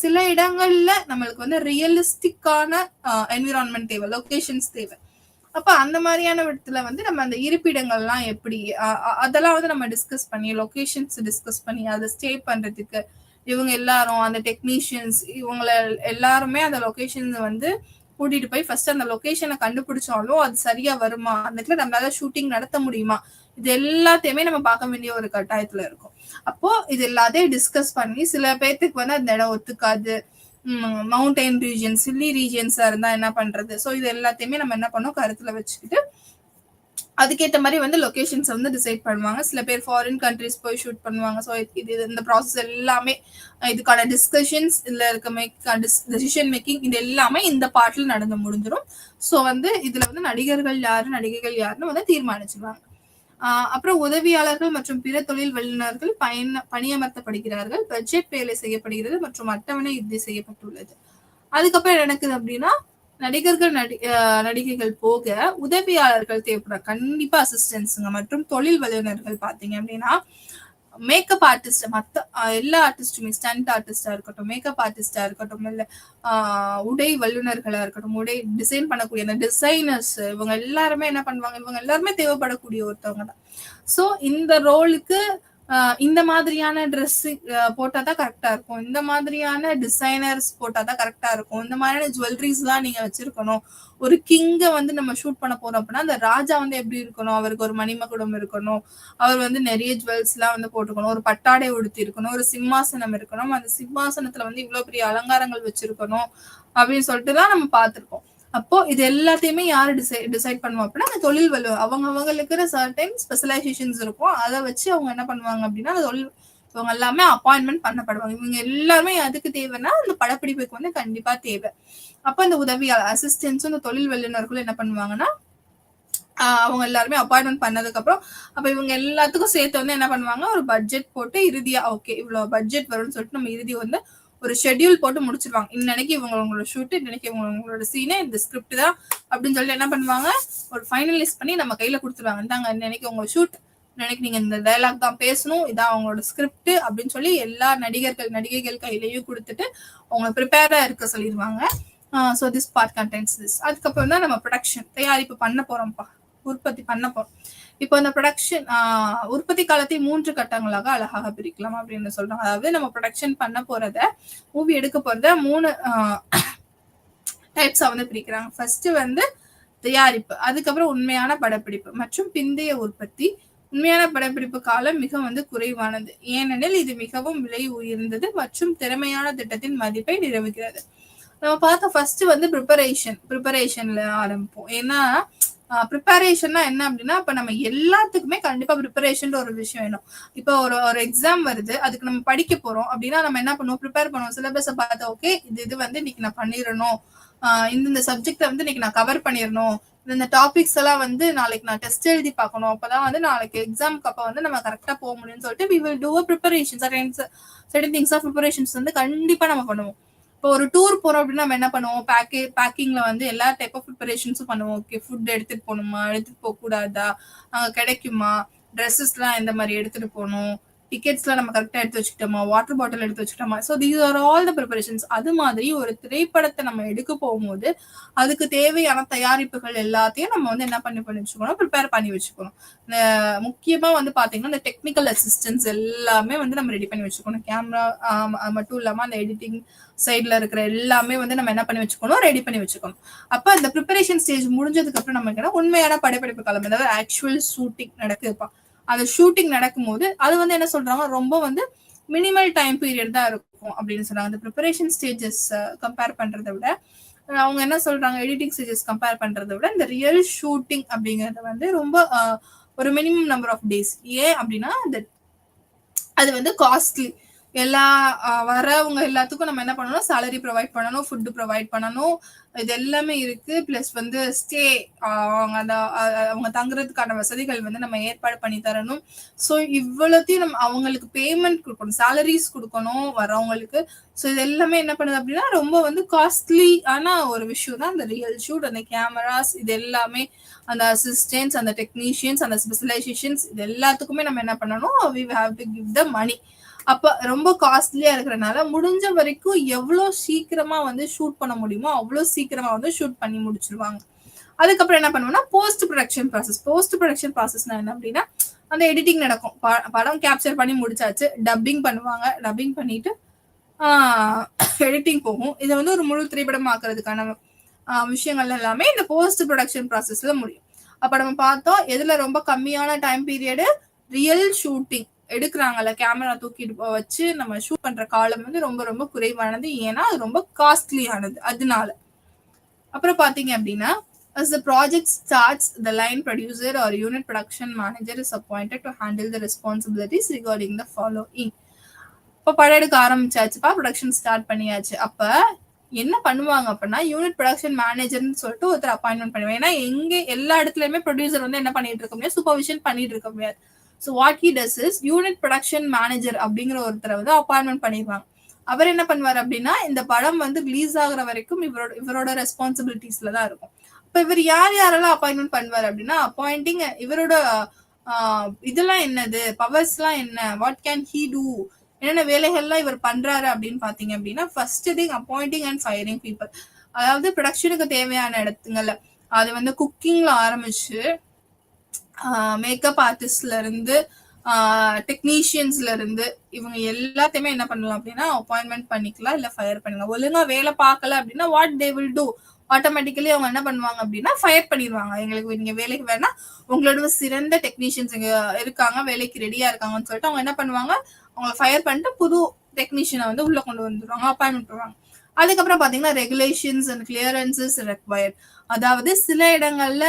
A: சில இடங்கள்ல நம்மளுக்கு வந்து ரியலிஸ்டிக்கான என்விரான்மெண்ட் தேவை, லொகேஷன்ஸ் தேவை. அப்ப அந்த மாதிரியான இடத்துல வந்து நம்ம அந்த இருப்பிடங்கள்லாம் எப்படி அதெல்லாம் வந்து நம்ம டிஸ்கஸ் பண்ணி, லொகேஷன்ஸ் டிஸ்கஸ் பண்ணி, அதை ஸ்டே பண்றதுக்கு இவங்க எல்லாரும் அந்த டெக்னீஷியன்ஸ் இவங்கள எல்லாருமே அந்த லொகேஷன் வந்து கூட்டிட்டு போய் ஃபர்ஸ்ட் அந்த லொகேஷனை கண்டுபிடிச்சாலும் அது சரியா வருமா, அந்த இடத்துல நம்மளால ஷூட்டிங் நடத்த முடியுமா, இது எல்லாத்தையுமே நம்ம பார்க்க வேண்டிய ஒரு கட்டாயத்துல இருக்கும். அப்போ இது எல்லாத்தையும் டிஸ்கஸ் பண்ணி, சில பேர்த்துக்கு வந்து அந்த இடம் ஒத்துக்காது, மவுண்டைன் ரீஜியன்ஸ், ஹில்லி ரீஜியன்ஸா இருந்தா என்ன பண்றது. ஸோ இது எல்லாத்தையுமே நம்ம என்ன பண்ணோம் கருத்துல வச்சுக்கிட்டு அதுக்கேற்ற மாதிரி வந்து லொகேஷன்ஸ் வந்து டிசைட் பண்ணுவாங்க. சில பேர் ஃபாரின் கண்ட்ரிஸ் போய் ஷூட் பண்ணுவாங்க. ஸோ இது இந்த ப்ராசஸ் எல்லாமே இதுக்கான டிஸ்கஷன்ஸ் இதுல இருக்க டெசிஷன் மேக்கிங் இது எல்லாமே இந்த பார்ட்ல நடந்து முடிஞ்சிடும். ஸோ வந்து இதுல வந்து நடிகர்கள் யாரு நடிகைகள் யாருன்னு வந்து தீர்மானிச்சிருவாங்க. அப்புறம் உதவியாளர்கள் மற்றும் பிற தொழில் வல்லுநர்கள் பணியமர்த்தப்படுகிறார்கள். பட்ஜெட் வேலை செய்யப்படுகிறது மற்றும் அட்டவணை இறுதி செய்யப்பட்டுள்ளது. அதுக்கப்புறம் நடக்குது அப்படின்னா நடிகர்கள் நடிகைகள் போக உதவியாளர்கள் தேவைப்படுற கண்டிப்பா அசிஸ்டன்ஸுங்க மற்றும் தொழில் வல்லுநர்கள் பாத்தீங்க அப்படின்னா மேக்கப் ஆர்டிஸ்ட், மத்த எல்லா ஆர்டிஸ்டுமே, ஸ்டண்ட் ஆர்டிஸ்டா இருக்கட்டும், மேக்கப் ஆர்டிஸ்டா இருக்கட்டும், இல்ல உடை வல்லுநர்களா இருக்கட்டும், உடை டிசைன் பண்ணக்கூடிய அந்த டிசைனர்ஸ், இவங்க எல்லாருமே என்ன பண்ணுவாங்க, இவங்க எல்லாருமே தேவைப்படக்கூடிய ஒருத்தவங்க தான். சோ இந்த ரோலுக்கு இந்த மாதிரியான ட்ரெஸ் போட்டாதான் கரெக்டா இருக்கும், இந்த மாதிரியான டிசைனர்ஸ் போட்டாதான் கரெக்டா இருக்கும், இந்த மாதிரியான ஜுவல்லரிஸ் எல்லாம் நீங்க வச்சிருக்கணும். ஒரு கிங்க வந்து நம்ம ஷூட் பண்ண போறோம் அப்படின்னா அந்த ராஜா வந்து எப்படி இருக்கணும், அவருக்கு ஒரு மணிமகுடம் இருக்கணும், அவர் வந்து நிறைய ஜுவல்ஸ் எல்லாம் வந்து போட்டுக்கணும், ஒரு பட்டாடை உடுத்தி இருக்கணும், ஒரு சிம்மாசனம் இருக்கணும், அந்த சிம்மாசனத்துல வந்து இவ்வளவு பெரிய அலங்காரங்கள் வச்சிருக்கணும் அப்படின்னு சொல்லிட்டு தான் நம்ம பார்த்திருக்கோம். அப்போ இது எல்லாத்தையுமே யாரு டிசைட் பண்ணுவோம் அப்படின்னா அந்த தொழில் அவங்களுக்கு சர்டைன் ஸ்பெஷலைசேஷன்ஸ் இருக்கும். அதை வச்சு அவங்க என்ன பண்ணுவாங்க அப்படின்னா அந்த தொழில் இவங்க எல்லாமே அப்பாயின்மெண்ட் பண்ணப்படுவாங்க. இவங்க எல்லாருமே அதுக்கு தேவைன்னா அந்த படப்பிடிப்புக்கு வந்து கண்டிப்பா தேவை. அப்ப இந்த உதவியாளர் அசிஸ்டன்ஸும் இந்த தொழில் வல்லுநர்களும் என்ன பண்ணுவாங்கன்னா அவங்க எல்லாருமே அப்பாயின்மெண்ட் பண்ணதுக்கு அப்புறம் அப்ப இவங்க எல்லாத்துக்கும் சேர்த்து வந்து என்ன பண்ணுவாங்க, ஒரு பட்ஜெட் போட்டு இறுதியா ஓகே இவ்வளவு பட்ஜெட் வரும்னு சொல்லிட்டு நம்ம இறுதி வந்து ஒரு ஷெட்யூல் போட்டு முடிச்சிருவாங்க. இன்னைக்கு உங்களோட ஷூட், இன்னைக்கு உங்களோட சீனு, இந்த ஸ்கிரிப்ட் தான் அப்படின்னு சொல்லிட்டு என்ன பண்ணுவாங்க, ஒரு ஃபைனலைஸ் பண்ணி நம்ம கையில கொடுத்துருவாங்க. இந்தாங்க இன்னைக்கு உங்க ஷூட், இன்னைக்கு நீங்க இந்த டயலாக் தான் பேசணும், இதான் அவங்களோட ஸ்கிரிப்ட் அப்படின்னு சொல்லி எல்லா நடிகைகள் கையிலையும் கொடுத்துட்டு அவங்க ப்ரிப்பேரா இருக்க சொல்லிடுவாங்க. So this part contents this. அதுக்கப்புறம் தான் நம்ம ப்ரொடக்ஷன் தயாரிப்பு பண்ண போறோம்ப்பா, உற்பத்தி பண்ண போறோம். இப்போ இந்த ப்ரொடக்ஷன் உற்பத்தி காலத்தை 3 கட்டங்களாக அழகாக பிரிக்கலாம் அப்படின்னு சொல்றாங்க. அதாவது நம்ம ப்ரொடக்ஷன் பண்ண போறத, மூவி எடுக்க போறத 3 டைப்ஸா வந்து பிரிக்கிறாங்க. ஃபர்ஸ்ட் வந்து தயாரிப்பு, அதுக்கப்புறம் உண்மையான படப்பிடிப்பு மற்றும் பிந்தைய உற்பத்தி. உண்மையான படப்பிடிப்பு காலம் மிக வந்து குறைவானது, ஏனெனில் இது மிகவும் விலை உயர்ந்தது மற்றும் திறமையான திட்டத்தின் மதிப்பை நிரூபிக்கிறது. நம்ம பார்த்த ஃபர்ஸ்ட் வந்து ப்ரிப்பரேஷன்ல ஆரம்பிப்போம். ஏன்னா ப்ரிப்பரேஷன்னா என்ன அப்படின்னா இப்ப நம்ம எல்லாத்துக்குமே கண்டிப்பா ப்ரிப்பரேஷன் ஒரு விஷயம் வேணும். இப்போ ஒரு எக்ஸாம் வருது, அதுக்கு நம்ம படிக்க போறோம் அப்படின்னா நம்ம என்ன பண்ணுவோம், ப்ரிப்பேர் பண்ணுவோம். சிலபஸை பார்த்தா ஓகே இது வந்து இன்னைக்கு நான் பண்ணிடணும், இந்த சப்ஜெக்ட வந்து இன்னைக்கு நான் கவர் பண்ணிடணும், இந்த டாபிக்ஸ் எல்லாம் வந்து நாளைக்கு நான் டெஸ்ட் எழுதி பார்க்கணும், அப்பதான் வந்து நாளைக்கு எக்ஸாமுக்கு அப்ப வந்து நம்ம கரெக்டா போக முடியும்னு சொல்லிட்டு we will do a preparation. certain things of preparations வந்து கண்டிப்பா நம்ம பண்ணுவோம். இப்போ ஒரு டூர் போறோம் அப்படின்னா நம்ம என்ன பண்ணுவோம், பேக்கிங்ல வந்து எல்லா டைப் ஆஃப் ப்ரிப்பரேஷன்ஸும் பண்ணுவோம். ஓகே ஃபுட் எடுத்துட்டு போகணுமா, எடுத்துட்டு போக கூடாதா, அங்க கிடைக்குமா, ட்ரெஸ்ஸஸ் எல்லாம் எந்த மாதிரி எடுத்துட்டு போகணும், டிக்கெட்ஸ் எல்லாம் நம்ம கரெக்டா எடுத்து வச்சுக்கிட்டோமா, வாட்டர் பாட்டில் எடுத்து வச்சுக்கிட்டோமா. So these are all the preparations. அது மாதிரி ஒரு திரைப்படத்தை நம்ம எடுக்க போகும்போது அதுக்கு தேவையான தயாரிப்புகள் எல்லாத்தையும் நம்ம வந்து என்ன பண்ணி வச்சுக்கணும், ப்ரிப்பேர் பண்ணி வச்சுக்கணும். முக்கியமா வந்து பாத்தீங்கன்னா இந்த டெக்னிக்கல் அசிஸ்டன்ஸ் எல்லாமே வந்து நம்ம ரெடி பண்ணி வச்சுக்கணும். கேமரா மட்டும் இல்லாம அந்த எடிட்டிங் சைட்ல இருக்கிற எல்லாமே வந்து நம்ம என்ன பண்ணி வச்சுக்கணும், ரெடி பண்ணி வச்சுக்கணும். அப்ப அந்த ப்ரிப்பரேஷன் ஸ்டேஜ் முடிஞ்சதுக்கு அப்புறம் நம்ம உண்மையான படப்பிடிப்பு காலம், அதாவது ஆக்சுவல் ஷூட்டிங் நடக்குதுப்பா. அந்த ஷூட்டிங் நடக்கும்போது அது வந்து என்ன சொல்றாங்க, ரொம்ப வந்து மினிமல் டைம் பீரியட் தான் இருக்கும் அப்படின்னு சொல்றாங்க. அந்த ப்ரிப்பரேஷன் ஸ்டேஜஸ் கம்பேர் பண்றதை விட அவங்க என்ன சொல்றாங்க, எடிட்டிங் ஸ்டேஜஸ் கம்பேர் பண்றதை விட இந்த ரியல் ஷூட்டிங் அப்படிங்கறது வந்து ரொம்ப ஒரு மினிமம் நம்பர் ஆஃப் டேஸ். ஏன் அப்படின்னா அது வந்து காஸ்ட்லி. எல்லா வரவங்க எல்லாத்துக்கும் நம்ம என்ன பண்ணணும், சேலரி ப்ரொவைட் பண்ணணும், ஃபுட் ப்ரொவைட் பண்ணணும். இது எல்லாமே இருக்கு. பிளஸ் வந்து ஸ்டே அவங்க அந்த அவங்க தங்குறதுக்கான வசதிகள் வந்து நம்ம ஏற்பாடு பண்ணி தரணும். ஸோ இவ்வளோத்தையும் நம்ம அவங்களுக்கு பேமெண்ட் கொடுக்கணும், சேலரிஸ் கொடுக்கணும் வரவங்களுக்கு. ஸோ இது எல்லாமே என்ன பண்ணுது அப்படின்னா ரொம்ப வந்து காஸ்ட்லி ஆன ஒரு விஷயம் தான் அந்த ரியல் ஷூட். அந்த கேமராஸ் இது எல்லாமே, அந்த அசிஸ்டன்ஸ், அந்த டெக்னீஷியன்ஸ், அந்த ஸ்பெஷலைசேஷன்ஸ், இது எல்லாத்துக்குமே நம்ம என்ன பண்ணணும், we have to give the money. அப்ப ரொம்ப காஸ்ட்லியா இருக்கிறனால முடிஞ்ச வரைக்கும் எவ்வளவு சீக்கிரமா வந்து ஷூட் பண்ண முடியுமோ அவ்வளவு சீக்கிரமா வந்து ஷூட் பண்ணி முடிச்சிருவாங்க. அதுக்கப்புறம் என்ன பண்ணுவோம்னா post production process. Post production ப்ராசஸ்னா என்ன அப்படின்னா, அந்த எடிட்டிங் நடக்கும். படம் கேப்சர் பண்ணி முடிச்சாச்சு, டப்பிங் பண்ணுவாங்க. டப்பிங் பண்ணிட்டு எடிட்டிங் போகும். இதை வந்து ஒரு முழு திரைப்படம் ஆக்குறதுக்கான விஷயங்கள் எல்லாமே இந்த போஸ்ட் ப்ரொடக்ஷன் ப்ராசஸ்ல முடியும். அப்ப நம்ம பார்த்தோம் எதுல ரொம்ப கம்மியான டைம் பீரியடு, ரியல் ஷூட்டிங் எடுக்கிறாங்கல்ல, கேமரா தூக்கிட்டு வச்சு நம்ம ஷூட் பண்ற காலம் வந்து ரொம்ப ரொம்ப குறைவானது. ஏன்னா அது ரொம்ப காஸ்ட்லியானது, அதனால. அப்புறம் பாத்தீங்க அப்படின்னா, as the project starts, the line producer or unit production manager is appointed to handle the responsibilities regarding the following. இப்ப படம் எடுக்க ஆரம்பிச்சாச்சுப்பா, ப்ரொடக்ஷன் ஸ்டார்ட் பண்ணியாச்சு. அப்ப என்ன பண்ணுவாங்க அப்படின்னா, யூனிட் ப்ரொடக்ஷன் மேனேஜர்னு சொல்லிட்டு ஒருத்தர் அப்பாயின்மெண்ட் பண்ணுவாங்க. ஏன்னா எங்க எல்லா இடத்துலயுமே ப்ரொடியூசர் வந்து என்ன பண்ணிட்டு இருக்க முடியாது, சூப்பர்விஷன் பண்ணிட்டு இருக்க முடியாது. So what he does is, unit production manager அப்படிங்கிற ஒருத்தரை வந்து அப்பாயின்மெண்ட் பண்ணிடுவாங்க. அவர் என்ன பண்ணுவார் அப்படின்னா, இந்த படம் வந்து ரிலீஸ் ஆகுற வரைக்கும் இவரோட ரெஸ்பான்சிபிலிட்டிஸ்ல தான் இருக்கும். இப்ப இவர் யார் யாரெல்லாம் அப்பாயின்மெண்ட் பண்ணுவார் அப்படின்னா, அப்பாயிண்டிங், இவரோட இதெல்லாம் என்னது, பவர்ஸ் எல்லாம் என்ன, வாட் கேன் ஹீ டூ, என்னென்ன வேலைகள்லாம் இவர் பண்றாரு அப்படின்னு பாத்தீங்க அப்படின்னா, first thing appointing and firing people. அதாவது ப்ரொடக்ஷனுக்கு தேவையான இடத்துங்கள்ல அது வந்து குக்கிங்ல ஆரம்பிச்சு மேக்கப் ஆர்டிஸ்ட்ல இருந்து டெக்னீஷியன்ஸ்ல இருந்து இவங்க எல்லாத்தையுமே என்ன பண்ணலாம் அப்படின்னா அப்பாயின்மெண்ட் பண்ணிக்கலாம், இல்ல ஃபயர் பண்ணிக்கலாம். ஒழுங்கா வேலை பார்க்கல அப்படின்னா what they will do, automatically அவங்க என்ன பண்ணுவாங்க அப்படின்னா ஃபயர் பண்ணிடுவாங்க. எங்களுக்கு நீங்க வேலைக்கு வேணா, உங்களோட சிறந்த டெக்னீஷியன்ஸ் இங்க இருக்காங்க, வேலைக்கு ரெடியா இருக்காங்கன்னு சொல்லிட்டு அவங்க என்ன பண்ணுவாங்க, அவங்களை ஃபயர் பண்ணிட்டு புது டெக்னீஷியனை வந்து உள்ள கொண்டு வந்துருவாங்க, அப்பாயின்மெண்ட் பண்ணுவாங்க. அதுக்கப்புறம் பாத்தீங்கன்னா ரெகுலேஷன்ஸ் அண்ட் கிளியரன்சஸ் ரெக்வயர்ட். அதாவது சில இடங்கள்ல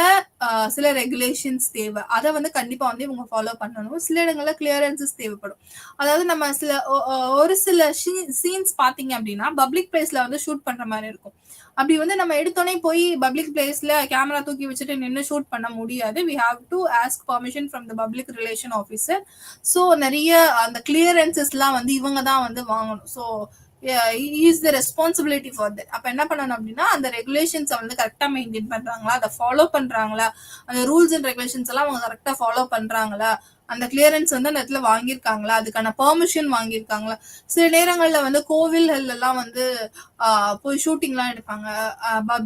A: சில ரெகுலேஷன்ஸ் தேவை, அதை வந்து கண்டிப்பா வந்து இவங்க ஃபாலோ பண்ணணும். சில இடங்கள்ல கிளியரன்சஸ் தேவைப்படும். அதாவது நம்ம ஒரு சில சீன்ஸ் பாத்தீங்க அப்படின்னா பப்ளிக் பிளேஸ்ல வந்து ஷூட் பண்ற மாதிரி இருக்கும். அப்படி வந்து நம்ம எடுத்தோடனே போய் பப்ளிக் பிளேஸ்ல கேமரா தூக்கி வச்சுட்டு நின்று ஷூட் பண்ண முடியாது. We have to ask permission from the public relation officer. So நிறைய அந்த கிளியரன்சஸ் எல்லாம் வந்து இவங்க தான் வந்து வாங்கணும். So is the responsibility for that. அப்ப என்ன பண்ணணும் அப்படின்னா, அந்த ரெகுலேஷன்ஸை வந்து கரெக்டா மெயின்டைன் பண்றாங்களா, அதை ஃபாலோ பண்றாங்களா, அந்த ரூல்ஸ் அண்ட் ரெகுலேஷன்ஸ் எல்லாம் அவங்க கரெக்டா ஃபாலோ பண்றாங்களா, அந்த கிளியரன்ஸ் வந்து அந்த இடத்துல வாங்கியிருக்காங்களா, அதுக்கான பெர்மிஷன் வாங்கியிருக்காங்களா. சில நேரங்கள்ல வந்து கோவில்கள் எல்லாம் வந்து போய் ஷூட்டிங் எல்லாம் எடுப்பாங்க,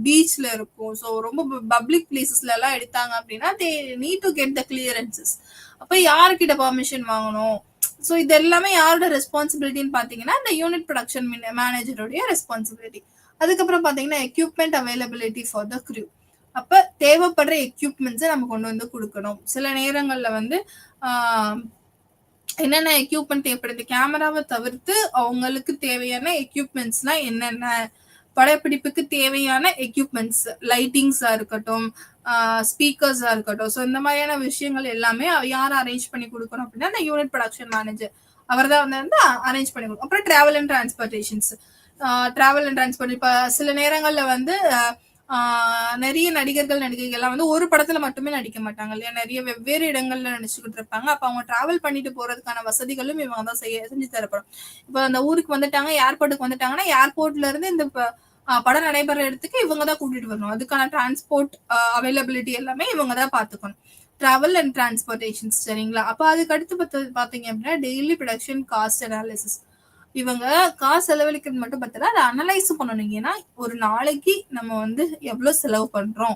A: பீச்ல இருக்கும். ஸோ ரொம்ப பப்ளிக் பிளேசஸ்ல எல்லாம் எடுத்தாங்க அப்படின்னா they need to get the clearances. அப்ப யாருக்கிட்ட பெர்மிஷன் வாங்கணும், ஸோ இது எல்லாமே யாரோட ரெஸ்பான்சிபிலிட்டின்னு பாத்தீங்கன்னா இந்த யூனிட் ப்ரொடக்ஷன் மேனேஜருடைய ரெஸ்பான்சிபிலிட்டி. அதுக்கப்புறம் பாத்தீங்கன்னா equipment availability for the crew. அப்ப தேவைப்படுற எக்யூப்மெண்ட்ஸை நம்ம கொண்டு வந்து கொடுக்கணும். சில நேரங்கள்ல வந்து என்னென்ன எக்யூப்மெண்ட் தேவைப்படுது, கேமராவை தவிர்த்து அவங்களுக்கு தேவையான எக்யூப்மெண்ட்ஸ்னா என்னென்ன, படப்பிடிப்புக்கு தேவையான எக்யூப்மெண்ட்ஸ், லைட்டிங்ஸா இருக்கட்டும், ஸ்பீக்கர்ஸா இருக்கட்டும். ஸோ இந்த மாதிரியான விஷயங்கள் எல்லாமே யார் அரேஞ்ச் பண்ணி கொடுக்கணும் அப்படின்னா அந்த யூனிட் ப்ரொடக்ஷன் மேனேஜர், அவர் தான் வந்து அரேஞ்ச் பண்ணி கொடுக்கும். அப்புறம் travel and transportations. Travel and transport, இப்ப சில நேரங்கள்ல வந்து நிறைய நடிகர்கள் நடிகைகள் எல்லாம் வந்து ஒரு படத்துல மட்டுமே நடிக்க மாட்டாங்க இல்லையா, நிறைய வெவ்வேறு இடங்கள்ல நடிச்சுக்கிட்டு இருப்பாங்க. அப்ப அவங்க டிராவல் பண்ணிட்டு போறதுக்கான வசதிகளும் இவங்க தான் செஞ்சு தரப்படும். இப்ப அந்த ஊருக்கு வந்துட்டாங்க, ஏர்போர்ட்டுக்கு வந்துட்டாங்கன்னா ஏர்போர்ட்ல இருந்து இந்த படம் நடைபெற இடத்துக்கு இவங்க தான் கூட்டிட்டு வரணும். அதுக்கான டிரான்ஸ்போர்ட் அவைலபிலிட்டி எல்லாமே இவங்க தான் பாத்துக்கணும். டிராவல் அண்ட் டிரான்ஸ்போர்டேஷன்ஸ், சரிங்களா. அப்ப அதுக்கு அடுத்து பாத்தீங்க அப்படின்னா டெய்லி ப்ரொடக்ஷன் காஸ்ட் அனாலிசிஸ். இவங்க காசு செலவழிக்கிறது மட்டும் பத்தல, அதை அனலைஸ் பண்ணணும். ஏன்னா ஒரு நாளைக்கு நம்ம வந்து எவ்வளவு செலவு பண்றோம்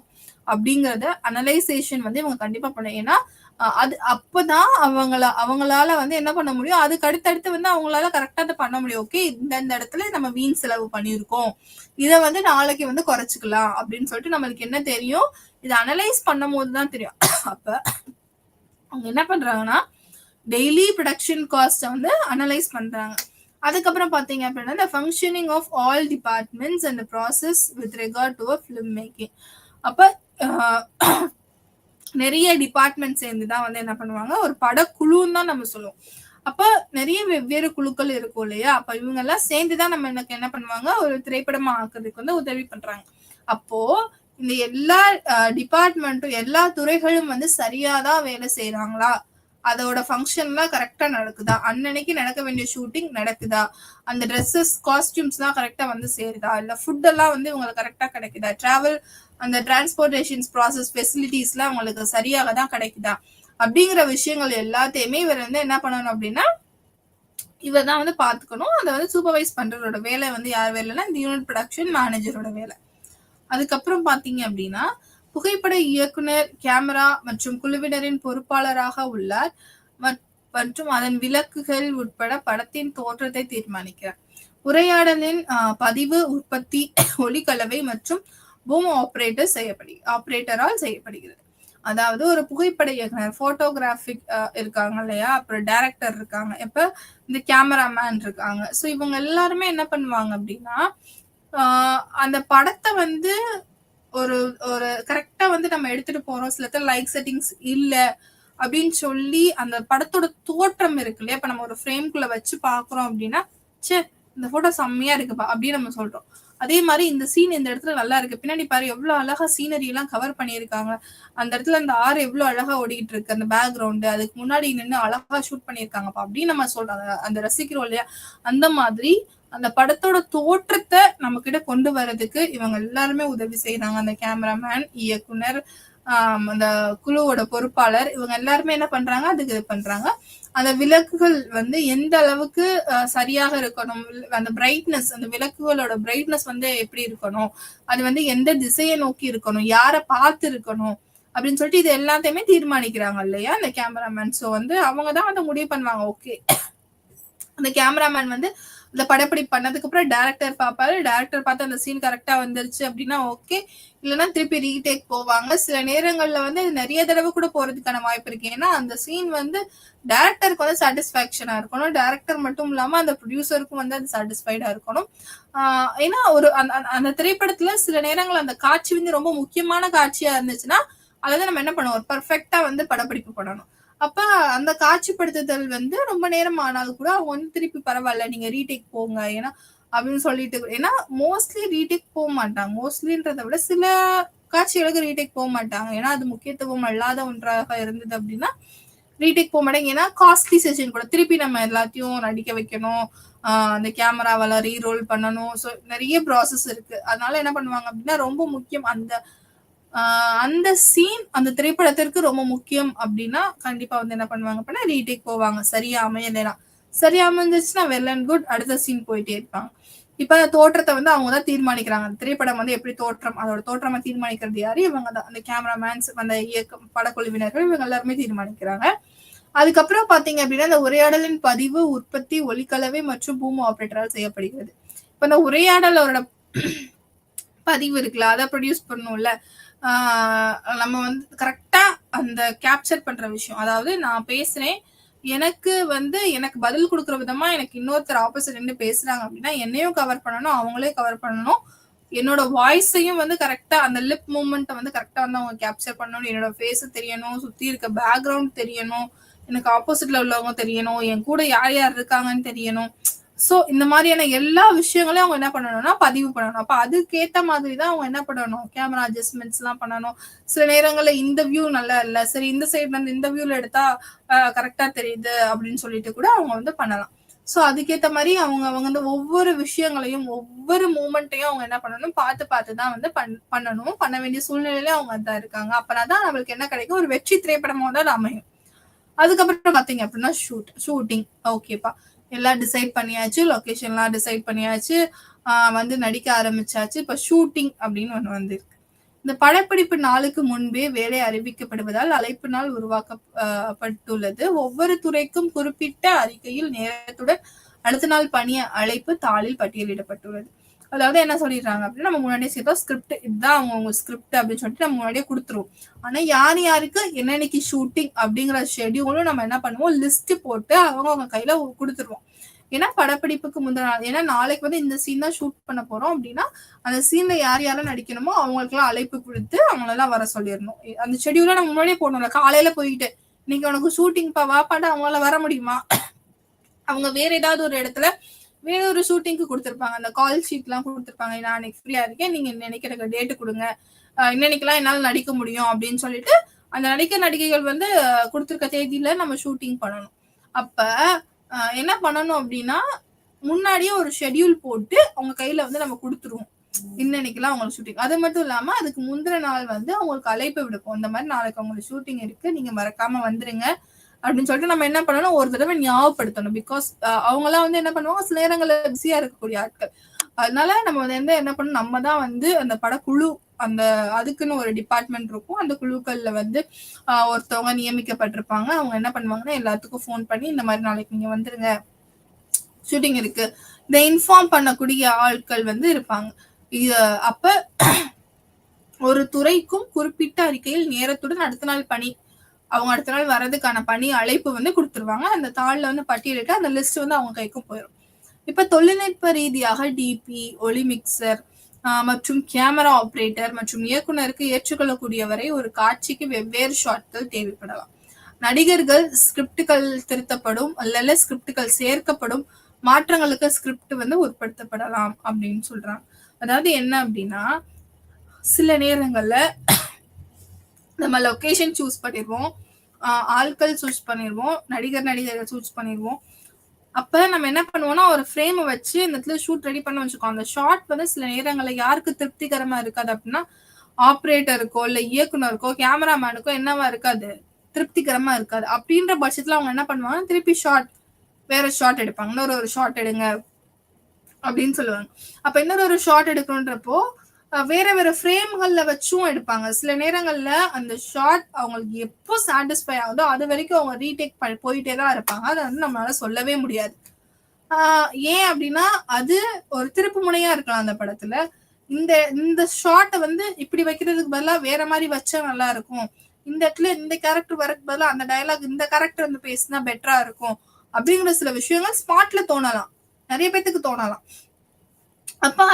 A: அப்படிங்கறத அனலைசேஷன் வந்து இவங்க கண்டிப்பா பண்ணணும். ஏன்னா அது அப்பதான் அவங்களால வந்து என்ன பண்ண முடியும், அதுக்கு அடுத்தடுத்து வந்து அவங்களால கரெக்டா அதை பண்ண முடியும். ஓகே, இந்த இடத்துல நம்ம வீண் செலவு பண்ணியிருக்கோம், இதை வந்து நாளைக்கு வந்து குறைச்சிக்கலாம் அப்படின்னு சொல்லிட்டு நம்மளுக்கு என்ன தெரியும், இதை அனலைஸ் பண்ணும் போதுதான் தெரியும். அப்ப அவங்க என்ன பண்றாங்கன்னா டெய்லி ப்ரொடக்ஷன் காஸ்ட் வந்து அனலைஸ் பண்றாங்க. அதுக்கப்புறம் பாத்தீங்க அப்படின்னா the functioning of all departments and the process with regard to a film making. அப்ப நிறைய டிபார்ட்மெண்ட் சேர்ந்துதான் வந்து என்ன பண்ணுவாங்க, ஒரு படக்குழுன்னு தான் நம்ம சொல்லுவோம். அப்ப நிறைய வெவ்வேறு குழுக்கள் இருக்கும் இல்லையா? அப்ப இவங்க எல்லாம் சேர்ந்துதான் நம்ம எனக்கு என்ன பண்ணுவாங்க, ஒரு திரைப்படமா ஆக்குறதுக்கு வந்து உதவி பண்றாங்க. அப்போ இந்த எல்லா டிபார்ட்மெண்ட்டும் எல்லா துறைகளும் வந்து சரியாதான் வேலை செய்யறாங்களா? அதோட ஃபங்க்ஷன்லாம் கரெக்டா நடக்குதா? அன்னன்னைக்கு நடக்க வேண்டிய ஷூட்டிங் நடக்குதா? அந்த ட்ரெஸ்ஸஸ் காஸ்டியூம்ஸ் எல்லாம் கரெக்டா வந்து சேருதா? இல்ல ஃபுட் எல்லாம் வந்து உங்களுக்கு கரெக்டா கிடைக்குதா? டிராவல் அந்த டிரான்ஸ்போர்டேஷன்ஸ் ப்ராசஸ் ஃபெசிலிட்டிஸ் எல்லாம் உங்களுக்கு சரியாக தான் கிடைக்குதா? அப்படிங்கிற விஷயங்கள் எல்லாத்தையுமே இவர் வந்து என்ன பண்ணணும் அப்படின்னா இவர் தான் வந்து பாத்துக்கணும். அதை வந்து சூப்பர்வைஸ் பண்றதோட வேலை வந்து யார் வேலைன்னா இந்த யூனிட் ப்ரொடக்ஷன் மேனேஜரோட வேலை. அதுக்கப்புறம் பாத்தீங்க அப்படின்னா புகைப்பட இயக்குனர், கேமரா மற்றும் குழுவினரின் பொறுப்பாளராக உள்ளார் மற்றும் அதன் விலக்குகள் உட்பட படத்தின் தோற்றத்தை தீர்மானிக்கிறார். உரையாடலின் பதிவு, உற்பத்தி, ஒலிக்கலவை மற்றும் பூம் ஆபரேட்டரால் செய்யப்படுகிறது. அதாவது ஒரு புகைப்பட இயக்குனர் போட்டோகிராபிக் இருக்காங்க இல்லையா, அப்புறம் டைரக்டர் இருக்காங்க, இப்ப இந்த கேமராமேன் இருக்காங்க. சோ இவங்க எல்லாருமே என்ன பண்ணுவாங்க அப்படின்னா அந்த படத்தை வந்து ஒரு ஒரு கரெக்டா வந்து நம்ம எடுத்துட்டு போறோம், சில லைட் செட்டிங்ஸ் இல்ல அப்படின்னு சொல்லி அந்த படத்தோட தோற்றம் இருக்கு இல்லையா, இப்ப நம்ம ஒரு ஃப்ரேம்குள்ள வச்சு பாக்குறோம் அப்படின்னா சே இந்த போட்டோ செம்மையா இருக்குப்பா அப்படின்னு நம்ம சொல்றோம். அதே மாதிரி இந்த சீன் இந்த இடத்துல நல்லா இருக்கு, பின்னாடி பாரு எவ்வளவு அழகா சீனரி எல்லாம் கவர் பண்ணியிருக்காங்க, அந்த இடத்துல அந்த ஆறு எவ்வளவு அழகா ஓடிக்கிட்டு இருக்கு, அந்த பேக்ரவுண்டு அதுக்கு முன்னாடி நின்று அழகா ஷூட் பண்ணியிருக்காங்கப்பா அப்படின்னு நம்ம சொல்றோம், அந்த ரசிக்கிறோம் இல்லையா. அந்த மாதிரி அந்த படத்தோட தோற்றத்தை நம்ம கிட்ட கொண்டு வர்றதுக்கு இவங்க எல்லாருமே உதவி செய்யறாங்க. அந்த கேமராமேன், இயக்குனர், அந்த குழுவோட பொறுப்பாளர், இவங்க எல்லாருமே என்ன பண்றாங்க, அதுக்கு இது பண்றாங்க. அந்த விளக்குகள் வந்து எந்த அளவுக்கு சரியாக இருக்கணும், அந்த பிரைட்னஸ், அந்த விளக்குகளோட பிரைட்னஸ் வந்து எப்படி இருக்கணும், அது வந்து எந்த திசையை நோக்கி இருக்கணும், யாரை பார்த்து இருக்கணும் அப்படின்னு சொல்லிட்டு இது எல்லாத்தையுமே தீர்மானிக்கிறாங்க இல்லையா அந்த கேமராமேன். சோ வந்து அவங்கதான் வந்து முடிவு பண்ணுவாங்க. ஓகே, அந்த கேமராமேன் வந்து இந்த படப்பிடிப்பு பண்ணதுக்கு அப்புறம் டைரக்டர் பார்ப்பாரு, டைரக்டர் பார்த்து அந்த சீன் கரெக்டா வந்துருச்சு அப்படின்னா ஓகே, இல்லைன்னா திருப்பி ரீடேக் போவாங்க. சில நேரங்கள்ல வந்து நிறைய தடவை கூட போறதுக்கான வாய்ப்பு இருக்கு. ஏன்னா அந்த சீன் வந்து டைரக்டருக்கு வந்து சாட்டிஸ்பாக்சனா இருக்கணும், டைரக்டர் மட்டும் இல்லாம அந்த ப்ரொடியூசருக்கும் வந்து அது சாட்டிஸ்ஃபைடா இருக்கணும். ஏன்னா ஒரு அந்த திரைப்படத்துல சில நேரங்கள் அந்த காட்சி வந்து ரொம்ப முக்கியமான காட்சியா இருந்துச்சுன்னா அதை நம்ம என்ன பண்ணுவோம், பர்ஃபெக்டா வந்து படப்பிடிப்பு பண்ணணும். அப்ப அந்த காட்சிப்படுத்துதல் வந்து ரொம்ப நேரம் ஆனாலும் கூட அவங்க வந்து திருப்பி பரவாயில்ல நீங்க ரீடேக் போங்க ஏன்னா அப்படின்னு சொல்லிட்டு, ஏன்னா மோஸ்ட்லி ரீடேக் போக மாட்டாங்க. மோஸ்ட்லின்றதை விட சில காட்சிகளுக்கு ரீடேக் போக மாட்டாங்க. ஏன்னா அது முக்கியத்துவம் அல்லாத ஒன்றாக இருந்தது அப்படின்னா ரீடேக் போக மாட்டாங்க. ஏன்னா காஸ்ட்லி செஷன் கூட திருப்பி நம்ம எல்லாத்தையும் நடிக்க வைக்கணும், அந்த கேமராவெல்லாம் ரீரோல் பண்ணணும். ஸோ நிறைய ப்ராசஸ் இருக்கு. அதனால என்ன பண்ணுவாங்க அப்படின்னா ரொம்ப முக்கியம் அந்த சீன் அந்த திரைப்படத்திற்கு ரொம்ப முக்கியம் அப்படின்னா கண்டிப்பா வந்து என்ன பண்ணுவாங்க அப்படின்னா ரீடேக் போவாங்க. சரியா அமையலைனா, சரியா அமைஞ்சிச்சுன்னா வெல் அண்ட் குட், அடுத்த சீன் போயிட்டே இருப்பாங்க. இப்ப அந்த தோற்றத்தை வந்து அவங்கதான் தீர்மானிக்கிறாங்க. திரைப்படம் வந்து எப்படி தோற்றம், அதோட தோற்றமா தீர்மானிக்கிறது யாரு, இவங்க தான், அந்த கேமராமேன்ஸ், அந்த இயக்கம், படக்குழுவினர்கள், இவங்க எல்லாருமே தீர்மானிக்கிறாங்க. அதுக்கப்புறம் பாத்தீங்க அப்படின்னா இந்த உரையாடலின் பதிவு, உற்பத்தி, ஒலிக்கலவை மற்றும் பூம் ஆபரேட்டரால் செய்யப்படுகிறது. இப்ப இந்த உரையாடலோட பதிவு இருக்குல்ல, அதை ப்ரொடியூஸ் பண்ணும்ல, நம்ம வந்து கரெக்டா அந்த கேப்சர் பண்ற விஷயம். அதாவது நான் பேசுறேன், எனக்கு பதில் கொடுக்குற விதமா எனக்கு இன்னொருத்தர் ஆப்போசிட் நின்று பேசுறாங்க அப்படின்னா என்னையும் கவர் பண்ணணும், அவங்களையும் கவர் பண்ணணும், என்னோட வாய்ஸையும் வந்து கரெக்டா அந்த லிப் மூவ்மெண்ட் வந்து கரெக்டா வந்து அவங்க கேப்சர் பண்ணணும், என்னோட ஃபேஸ் தெரியணும், சுத்தி இருக்க பேக்ரவுண்ட் தெரியணும், எனக்கு ஆப்போசிட்ல உள்ளவங்க தெரியணும், என் கூட யார் யார் இருக்காங்கன்னு தெரியணும். சோ இந்த மாதிரியான எல்லா விஷயங்களையும் அவங்க என்ன பண்ணணும்னா பதிவு பண்ணணும். அப்ப அதுக்கேத்த மாதிரிதான் அவங்க என்ன பண்ணணும், கேமரா அட்ஜஸ்ட்மெண்ட்ஸ் எல்லாம் பண்ணணும். சில நேரங்கள்ல இந்த வியூ நல்லா இல்ல, சரி இந்த சைட்ல இருந்து இந்த வியூல எடுத்தா கரெக்டா தெரியுது அப்படின்னு சொல்லிட்டு கூட அவங்க வந்து பண்ணலாம். சோ அதுக்கேத்த மாதிரி அவங்க வந்து ஒவ்வொரு விஷயங்களையும் ஒவ்வொரு மூமெண்ட்டையும் அவங்க என்ன பண்ணணும், பார்த்துதான் வந்து பண்ணணும். பண்ண வேண்டிய சூழ்நிலையில அவங்க தான் இருக்காங்க. அப்பனாதான் நம்மளுக்கு என்ன கிடைக்கும், ஒரு வெற்றி திரைப்படமா தான் அமையும். அதுக்கப்புறம் பாத்தீங்க அப்படின்னா ஷூட்டிங் ஓகேப்பா, எல்லாம் டிசைட் பண்ணியாச்சு, லொகேஷன்லாம் டிசைட் பண்ணியாச்சு, வந்து நடிக்க ஆரம்பிச்சாச்சு. இப்ப ஷூட்டிங் அப்படின்னு ஒண்ணு வந்திருக்கு. இந்த படப்பிடிப்பு நாளுக்கு முன்பே வேலை அறிவிக்கப்படுவதால் அழைப்பு நாள் உருவாக்கப்பட்டுள்ளது. ஒவ்வொரு துறைக்கும் குறிப்பிட்ட அறிக்கையில் நேரத்துடன் அடுத்த நாள் பணிய அழைப்பு தாளில் பட்டியலிடப்பட்டுள்ளது. அதாவது என்ன சொல்லிடுறாங்க அப்படின்னா, நம்ம முன்னாடியே சேர்த்தோம் ஸ்கிரிப்ட், இதுதான் அவங்க ஸ்கிரிப்ட் அப்படின்னு சொல்லிட்டு நம்ம முன்னாடியே கொடுத்துருவோம். ஆனா யார் யாருக்கு என்னன்னைக்கு ஷூட்டிங் அப்படிங்கிற ஷெடியூலும் நம்ம என்ன பண்ணுவோம், லிஸ்ட் போட்டு அவங்க கையில கொடுத்துருவோம். ஏன்னா படப்பிடிப்புக்கு முந்தின நாள், ஏன்னா நாளைக்கு வந்து இந்த சீன் தான் ஷூட் பண்ண போறோம் அப்படின்னா அந்த சீன்ல யார் யாரும் நடிக்கணுமோ அவங்களுக்கு எல்லாம் அழைப்பு கொடுத்து அவங்களெல்லாம் வர சொல்லிடணும். அந்த ஷெடியூல நம்ம முன்னாடியே போடணும்ல. காலையில போயிட்டு இன்னைக்கு உனக்கு ஷூட்டிங் வாப்பாட்டு அவங்களால வர முடியுமா, அவங்க வேற ஏதாவது ஒரு இடத்துல வேற ஒரு ஷூட்டிங்க்கு கொடுத்துருப்பாங்க. அந்த கால் ஷீட் எல்லாம் கொடுத்துருப்பாங்க. நான் அன்னைக்கு ஃப்ரீயா இருக்கேன், நீங்க நினைக்கிற டேட்டு கொடுங்க, இன்னைக்கெல்லாம் என்னால நடிக்க முடியும் அப்படின்னு சொல்லிட்டு அந்த நடிகைகள் வந்து கொடுத்துருக்க தேதியில நம்ம ஷூட்டிங் பண்ணணும். அப்ப என்ன பண்ணணும் அப்படின்னா முன்னாடியே ஒரு ஷெட்யூல் போட்டு அவங்க கையில வந்து நம்ம கொடுத்துருவோம், இன்னைக்கெல்லாம் அவங்களுக்கு ஷூட்டிங். அது மட்டும் இல்லாம அதுக்கு முந்தின நாள் வந்து அவங்களுக்கு அழைப்பு விடுப்போம், இந்த மாதிரி நாளைக்கு அவங்களுக்கு ஷூட்டிங் இருக்கு, நீங்க மறக்காம வந்துருங்க அப்படின்னு சொல்லிட்டு நம்ம என்ன பண்ணணும், ஒரு தடவை ஞாபகப்படுத்தணும். பிகாஸ் அவங்க எல்லாம் வந்து என்ன பண்ணுவாங்க, சில நேரங்கள்ல பிஸியா இருக்கக்கூடிய ஆட்கள். அதனால நம்ம வந்து என்ன பண்ணணும், நம்ம தான் வந்து அந்த படக்குழு, அந்த அதுக்குன்னு ஒரு டிபார்ட்மெண்ட் இருக்கும், அந்த குழுக்கள்ல வந்து ஒருத்தவங்க நியமிக்கப்பட்டிருப்பாங்க. அவங்க என்ன பண்ணுவாங்கன்னா எல்லாத்துக்கும் ஃபோன் பண்ணி இந்த மாதிரி நாளைக்கு நீங்க வந்துருங்க, ஷூட்டிங் இருக்கு, இதை இன்ஃபார்ம் பண்ணக்கூடிய ஆட்கள் வந்து இருப்பாங்க. அப்ப ஒரு துறைக்கும் குறிப்பிட்ட அறிக்கையில் நேரத்துடன் அடுத்த நாள் பணி, அவங்க அடுத்த நாள் வர்றதுக்கான பணி அழைப்பு வந்து கொடுத்துருவாங்க. அந்த தாள்ல வந்து பட்டியலிட்டு அந்த லிஸ்ட் வந்து அவங்க கைக்கும் போயிடும். இப்ப தொழில்நுட்ப ரீதியாக டிபி, ஒளி மிக்சர் மற்றும் கேமரா ஆபரேட்டர் மற்றும் இயக்குனருக்கு ஏற்றுக்கொள்ளக்கூடியவரை ஒரு காட்சிக்கு வெவ்வேறு ஷாட்கள் தேவைப்படலாம். நடிகர்கள் ஸ்கிரிப்டுகள் திருத்தப்படும், அல்ல ஸ்கிரிப்டுகள் சேர்க்கப்படும், மாற்றங்களுக்கு ஸ்கிரிப்ட் வந்து உட்படுத்தப்படலாம் அப்படின்னு சொல்றாங்க. அதாவது என்ன அப்படின்னா, சில நேரங்கள்ல நம்ம லொகேஷன் சூஸ் பண்ணிடுவோம், ஆட்கள் சூஸ் பண்ணிடுவோம், நடிகர்கள் சூஸ் பண்ணிடுவோம். அப்ப நம்ம என்ன பண்ணுவோம்னா ஒரு ஃப்ரேம் வச்சு இந்த இடத்துல ஷூட் ரெடி பண்ண வச்சுக்கோம். அந்த ஷாட் வந்து சில நேரங்கள்ல யாருக்கு திருப்திகரமா இருக்காது அப்படின்னா, ஆப்ரேட்டருக்கோ இல்ல இயக்குனருக்கோ கேமராமேனுக்கோ என்னவா இருக்காது, திருப்திகரமா இருக்காது. அப்படின்ற பட்சத்துல அவங்க என்ன பண்ணுவாங்க, திருப்பி வேற ஷாட் எடுப்பாங்க, இன்னொரு ஷாட் எடுங்க அப்படின்னு சொல்லுவாங்க. அப்ப இன்னொரு ஷாட் எடுக்கணுன்றப்போ வேற வேற ஃப்ரேம்கள்ல வச்சும் எடுப்பாங்க. சில நேரங்கள்ல அந்த ஷாட் அவங்களுக்கு எப்போ சாட்டிஸ்ஃபை ஆகுதோ அது வரைக்கும் அவங்க ரீடேக் போயிட்டே தான் இருப்பாங்க. அதை வந்து நம்மளால சொல்லவே முடியாது. ஏன் அப்படின்னா அது ஒரு திருப்பு முனையா இருக்கலாம் அந்த படத்துல. இந்த ஷாட்டை வந்து இப்படி வைக்கிறதுக்கு பதிலாக வேற மாதிரி வச்சா நல்லா இருக்கும், இந்த இடத்துல இந்த கேரக்டர் வரக்கு பதிலாக அந்த டயலாக் இந்த கேரக்டர் வந்து பேசினா பெட்டரா இருக்கும் அப்படிங்கிற சில விஷயங்கள் ஸ்பாட்ல தோணலாம், நிறைய பேத்துக்கு தோணலாம். அப்ப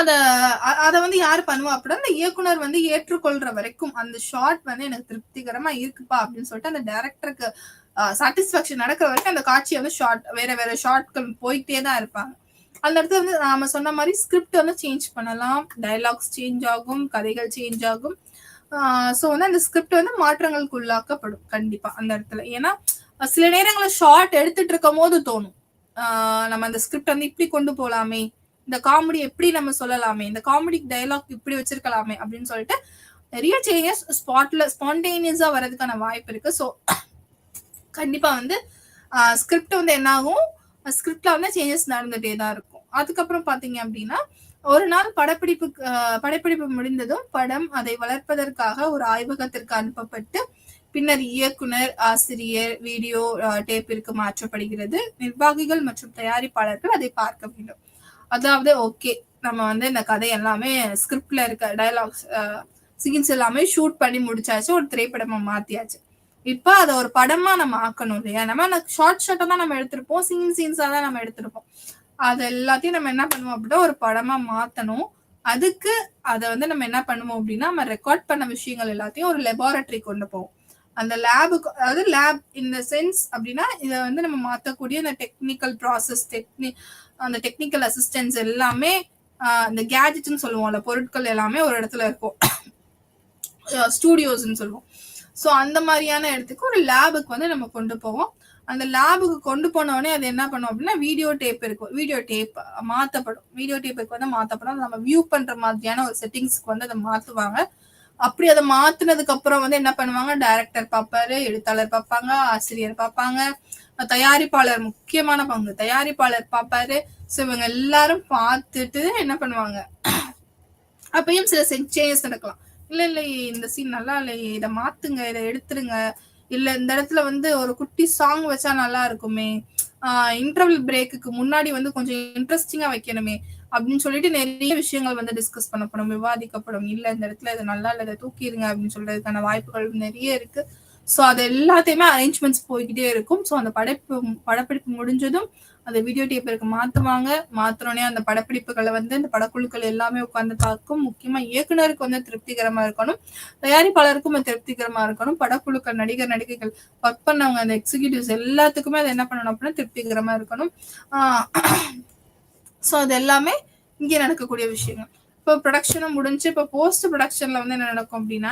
A: அத வந்து யாரு பண்ணுவா அப்படின்னா, அந்த இயக்குனர் வந்து ஏற்றுக்கொள்ற வரைக்கும் அந்த ஷாட் வந்து எனக்கு திருப்திகரமா இருக்குப்பா அப்படின்னு சொல்லிட்டு அந்த டைரக்டருக்கு சாட்டிஸ்பாக்சன் நடக்கிற வரைக்கும் அந்த காட்சியை வந்து வேற ஷார்ட்கள் போயிட்டே தான் இருப்பாங்க. அந்த இடத்துல வந்து நாம சொன்ன மாதிரி ஸ்கிரிப்ட் வந்து சேஞ்ச் பண்ணலாம், டயலாக்ஸ் சேஞ்ச் ஆகும், கதைகள் சேஞ்ச் ஆகும். சோ வந்து அந்த ஸ்கிரிப்ட் வந்து மாற்றங்களுக்கு உள்ளாக்கப்படும் கண்டிப்பா அந்த இடத்துல. ஏன்னா சில நேரங்களில் ஷார்ட் எடுத்துட்டு இருக்கும் போது தோணும், நம்ம அந்த ஸ்கிரிப்ட் வந்து இப்படி கொண்டு போலாமே, இந்த காமெடி எப்படி நம்ம சொல்லலாமே, இந்த காமெடி டயலாக் இப்படி வச்சிருக்கலாமே அப்படின்னு சொல்லிட்டு நிறைய சேஞ்சஸ் ஸ்பான்டேனியஸா வர்றதுக்கான வாய்ப்பு இருக்கு. ஸோ கண்டிப்பா வந்து ஸ்கிரிப்ட் வந்து என்ன ஆகும், ஸ்கிரிப்ட்ல வந்து சேஞ்சஸ் நடந்துட்டே தான் இருக்கும். அதுக்கப்புறம் பாத்தீங்க அப்படின்னா ஒரு நாள் படப்பிடிப்பு முடிந்ததும் படம் அதை வளர்ப்பதற்காக ஒரு ஆய்வகத்திற்கு அனுப்பப்பட்டு பின்னர் இயக்குனர், ஆசிரியர், வீடியோ டேப்பிற்கு மாற்றப்படுகிறது. நிர்வாகிகள் மற்றும் தயாரிப்பாளர்கள் அதை பார்க்க வேண்டும். அதாவது ஓகே, நம்ம வந்து இந்த கதை எல்லாமே ஸ்கிரிப்ட்ல இருக்க டயலாக்ஸ் சீன்ஸ் எல்லாமே ஷூட் பண்ணி முடிச்சாச்சு, ஒரு திரைப்படமா மாத்தியாச்சு. இப்ப அதை ஒரு படமா நம்ம ஆக்கணும் இல்லையா. நம்ம ஷார்ட்டா தான் நம்ம எடுத்திருப்போம், சீன்ஸா தான் நம்ம எடுத்திருப்போம். அது எல்லாத்தையும் நம்ம என்ன பண்ணுவோம் அப்படின்னா ஒரு படமா மாத்தணும். அதுக்கு அதை வந்து நம்ம என்ன பண்ணுவோம் அப்படின்னா, நம்ம ரெக்கார்ட் பண்ண விஷயங்கள் எல்லாத்தையும் ஒரு லெபார்டரி கொண்டு போவோம். அந்த லேபுக்கு, அதாவது லேப் இந்த சென்ஸ் அப்படின்னா இதை வந்து நம்ம மாற்றக்கூடிய அந்த டெக்னிக்கல் ப்ராசஸ், அந்த டெக்னிக்கல் அசிஸ்டன்ஸ் எல்லாமே, இந்த கேஜெட்ஸ்ன்னு சொல்லுவோம்ல, பொருட்கள் எல்லாமே ஒரு இடத்துல இருக்கும், ஸ்டூடியோஸ்ன்னு சொல்லுவோம். ஸோ அந்த மாதிரியான இடத்துக்கு ஒரு லேபுக்கு வந்து நம்ம கொண்டு போவோம். அந்த லேபுக்கு கொண்டு போனோடனே அது என்ன பண்ணும் அப்படின்னா வீடியோ டேப் இருக்கும், வீடியோ டேப் மாற்றப்படும், வீடியோ டேப்புக்கு வந்து மாற்றப்படும். நம்ம வியூ பண்ற மாதிரியான ஒரு செட்டிங்ஸ்க்கு வந்து அதை மாற்றுவாங்க. அப்படி அதை மாத்தினதுக்கு அப்புறம் வந்து என்ன பண்ணுவாங்க, டைரக்டர் பார்ப்பாரு, எழுத்தாளர் பார்ப்பாங்க, ஆசிரியர் பார்ப்பாங்க, தயாரிப்பாளர் முக்கியமான பங்கு, தயாரிப்பாளர் பார்ப்பாரு. ஸோ இவங்க எல்லாரும் பார்த்துட்டு என்ன பண்ணுவாங்க, அப்பயும் சில சேஞ்சஸ் நடக்கலாம். இல்ல இந்த சீன் நல்லா இல்லை, இதை மாத்துங்க, இதை எடுத்துருங்க, இல்ல இந்த இடத்துல வந்து ஒரு குட்டி சாங் வச்சா நல்லா இருக்குமே, இன்டர்வல் பிரேக்குக்கு முன்னாடி வந்து கொஞ்சம் இன்ட்ரெஸ்டிங்கா வைக்கணுமே அப்படின்னு சொல்லிட்டு நிறைய விஷயங்கள் வந்து டிஸ்கஸ் பண்ணப்படும், விவாதிக்கப்படும். இல்ல இந்த இடத்துல இது நல்லா இல்லை, இதை தூக்கிடுங்க அப்படின்னு சொல்றதுக்கான வாய்ப்புகள் நிறைய இருக்கு. ஸோ அது எல்லாத்தையுமே அரேஞ்ச்மெண்ட்ஸ் போய்கிட்டே இருக்கும். ஸோ அந்த படப்பிடிப்பு முடிஞ்சதும் அந்த வீடியோ டேப்பிற்கு மாத்துவாங்க. மாத்துறோடனே அந்த படப்பிடிப்புகளை வந்து இந்த படக்குழுக்கள் எல்லாமே உட்கார்ந்து பார்க்கும். முக்கியமா இயக்குனருக்கு வந்து திருப்திகரமா இருக்கணும், தயாரிப்பாளருக்கும் திருப்திகரமா இருக்கணும், படக்குழுக்கள் நடிகர் நடிகைகள் ஒர்க் பண்ணவங்க அந்த எக்ஸிகியூட்டிவ்ஸ் எல்லாத்துக்குமே அது என்ன பண்ணணும் அப்படின்னா திருப்திகரமா இருக்கணும். ஸோ அது எல்லாமே இங்கே நடக்கக்கூடிய விஷயங்கள். இப்போ ப்ரொடக்ஷனும் முடிஞ்சு இப்போ போஸ்ட் ப்ரொடக்ஷன்ல வந்து என்ன நடக்கும் அப்படின்னா,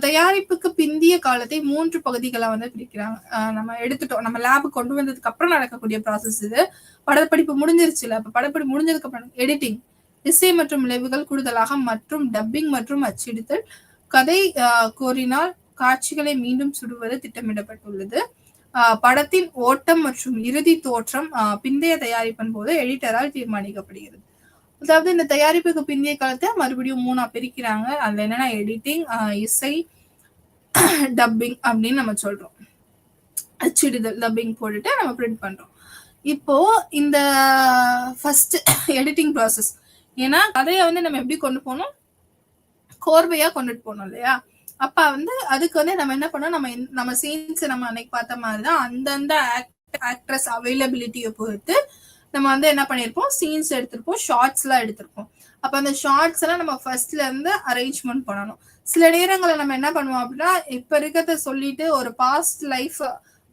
A: தயாரிப்புக்கு பிந்திய காலத்தை 3 பகுதிகளா வந்து பிரிக்கிறாங்க. நம்ம எடுத்துட்டோம், நம்ம லேபுக்கு கொண்டு வந்ததுக்கு அப்புறம் நடக்கக்கூடிய ப்ராசஸ் இது. படப்பிடிப்பு முடிஞ்சிருச்சுல, அப்ப படப்பிடிப்பு முடிஞ்சதுக்கு அப்புறம் எடிட்டிங், இசை மற்றும் விளைவுகள் கூடுதலாக மற்றும் டப்பிங் மற்றும் அச்சிடுதல், கதை கோரினால் காட்சிகளை மீண்டும் சுடுவது திட்டமிடப்பட்டுள்ளது. படத்தின் ஓட்டம் மற்றும் இறுதி தோற்றம் பிந்தைய தயாரிப்பின் போது எடிட்டரால் தீர்மானிக்கப்படுகிறது. அதாவது இந்த தயாரிப்புக்கு பிந்தைய காலத்தை மறுபடியும் 3 பிரிக்கிறாங்க. அதுல என்னன்னா எடிட்டிங், இசை, டப்பிங் அப்படின்னு நம்ம சொல்றோம். அச்சிடுதல் டப்பிங் போட்டுட்டு நம்ம பிரிண்ட் பண்றோம். இப்போ இந்த ஃபர்ஸ்ட் எடிட்டிங் ப்ராசஸ், ஏன்னா கதையை வந்து நம்ம எப்படி கொண்டு போகணும், கோர்வையா கொண்டுட்டு போகணும் இல்லையா? அப்ப வந்து அதுக்கு வந்து நம்ம என்ன பண்ணோம், நம்ம சீன்ஸ் நம்ம அன்னைக்கு பார்த்த மாதிரிதான் அந்தந்த ஆக்ட்ரஸ் அவைலபிலிட்டியை பொறுத்து நம்ம வந்து என்ன பண்ணிருப்போம், சீன்ஸ் எடுத்திருப்போம், ஷார்ட்ஸ் எல்லாம் எடுத்திருப்போம். அப்ப அந்த ஷார்ட்ஸ் எல்லாம் நம்ம ஃபர்ஸ்ட்ல இருந்து அரேஞ்ச்மெண்ட் பண்ணணும். சில நேரங்களை நம்ம என்ன பண்ணுவோம் அப்படின்னா, இப்ப இருக்கிறத சொல்லிட்டு ஒரு பாஸ்ட் லைஃப்,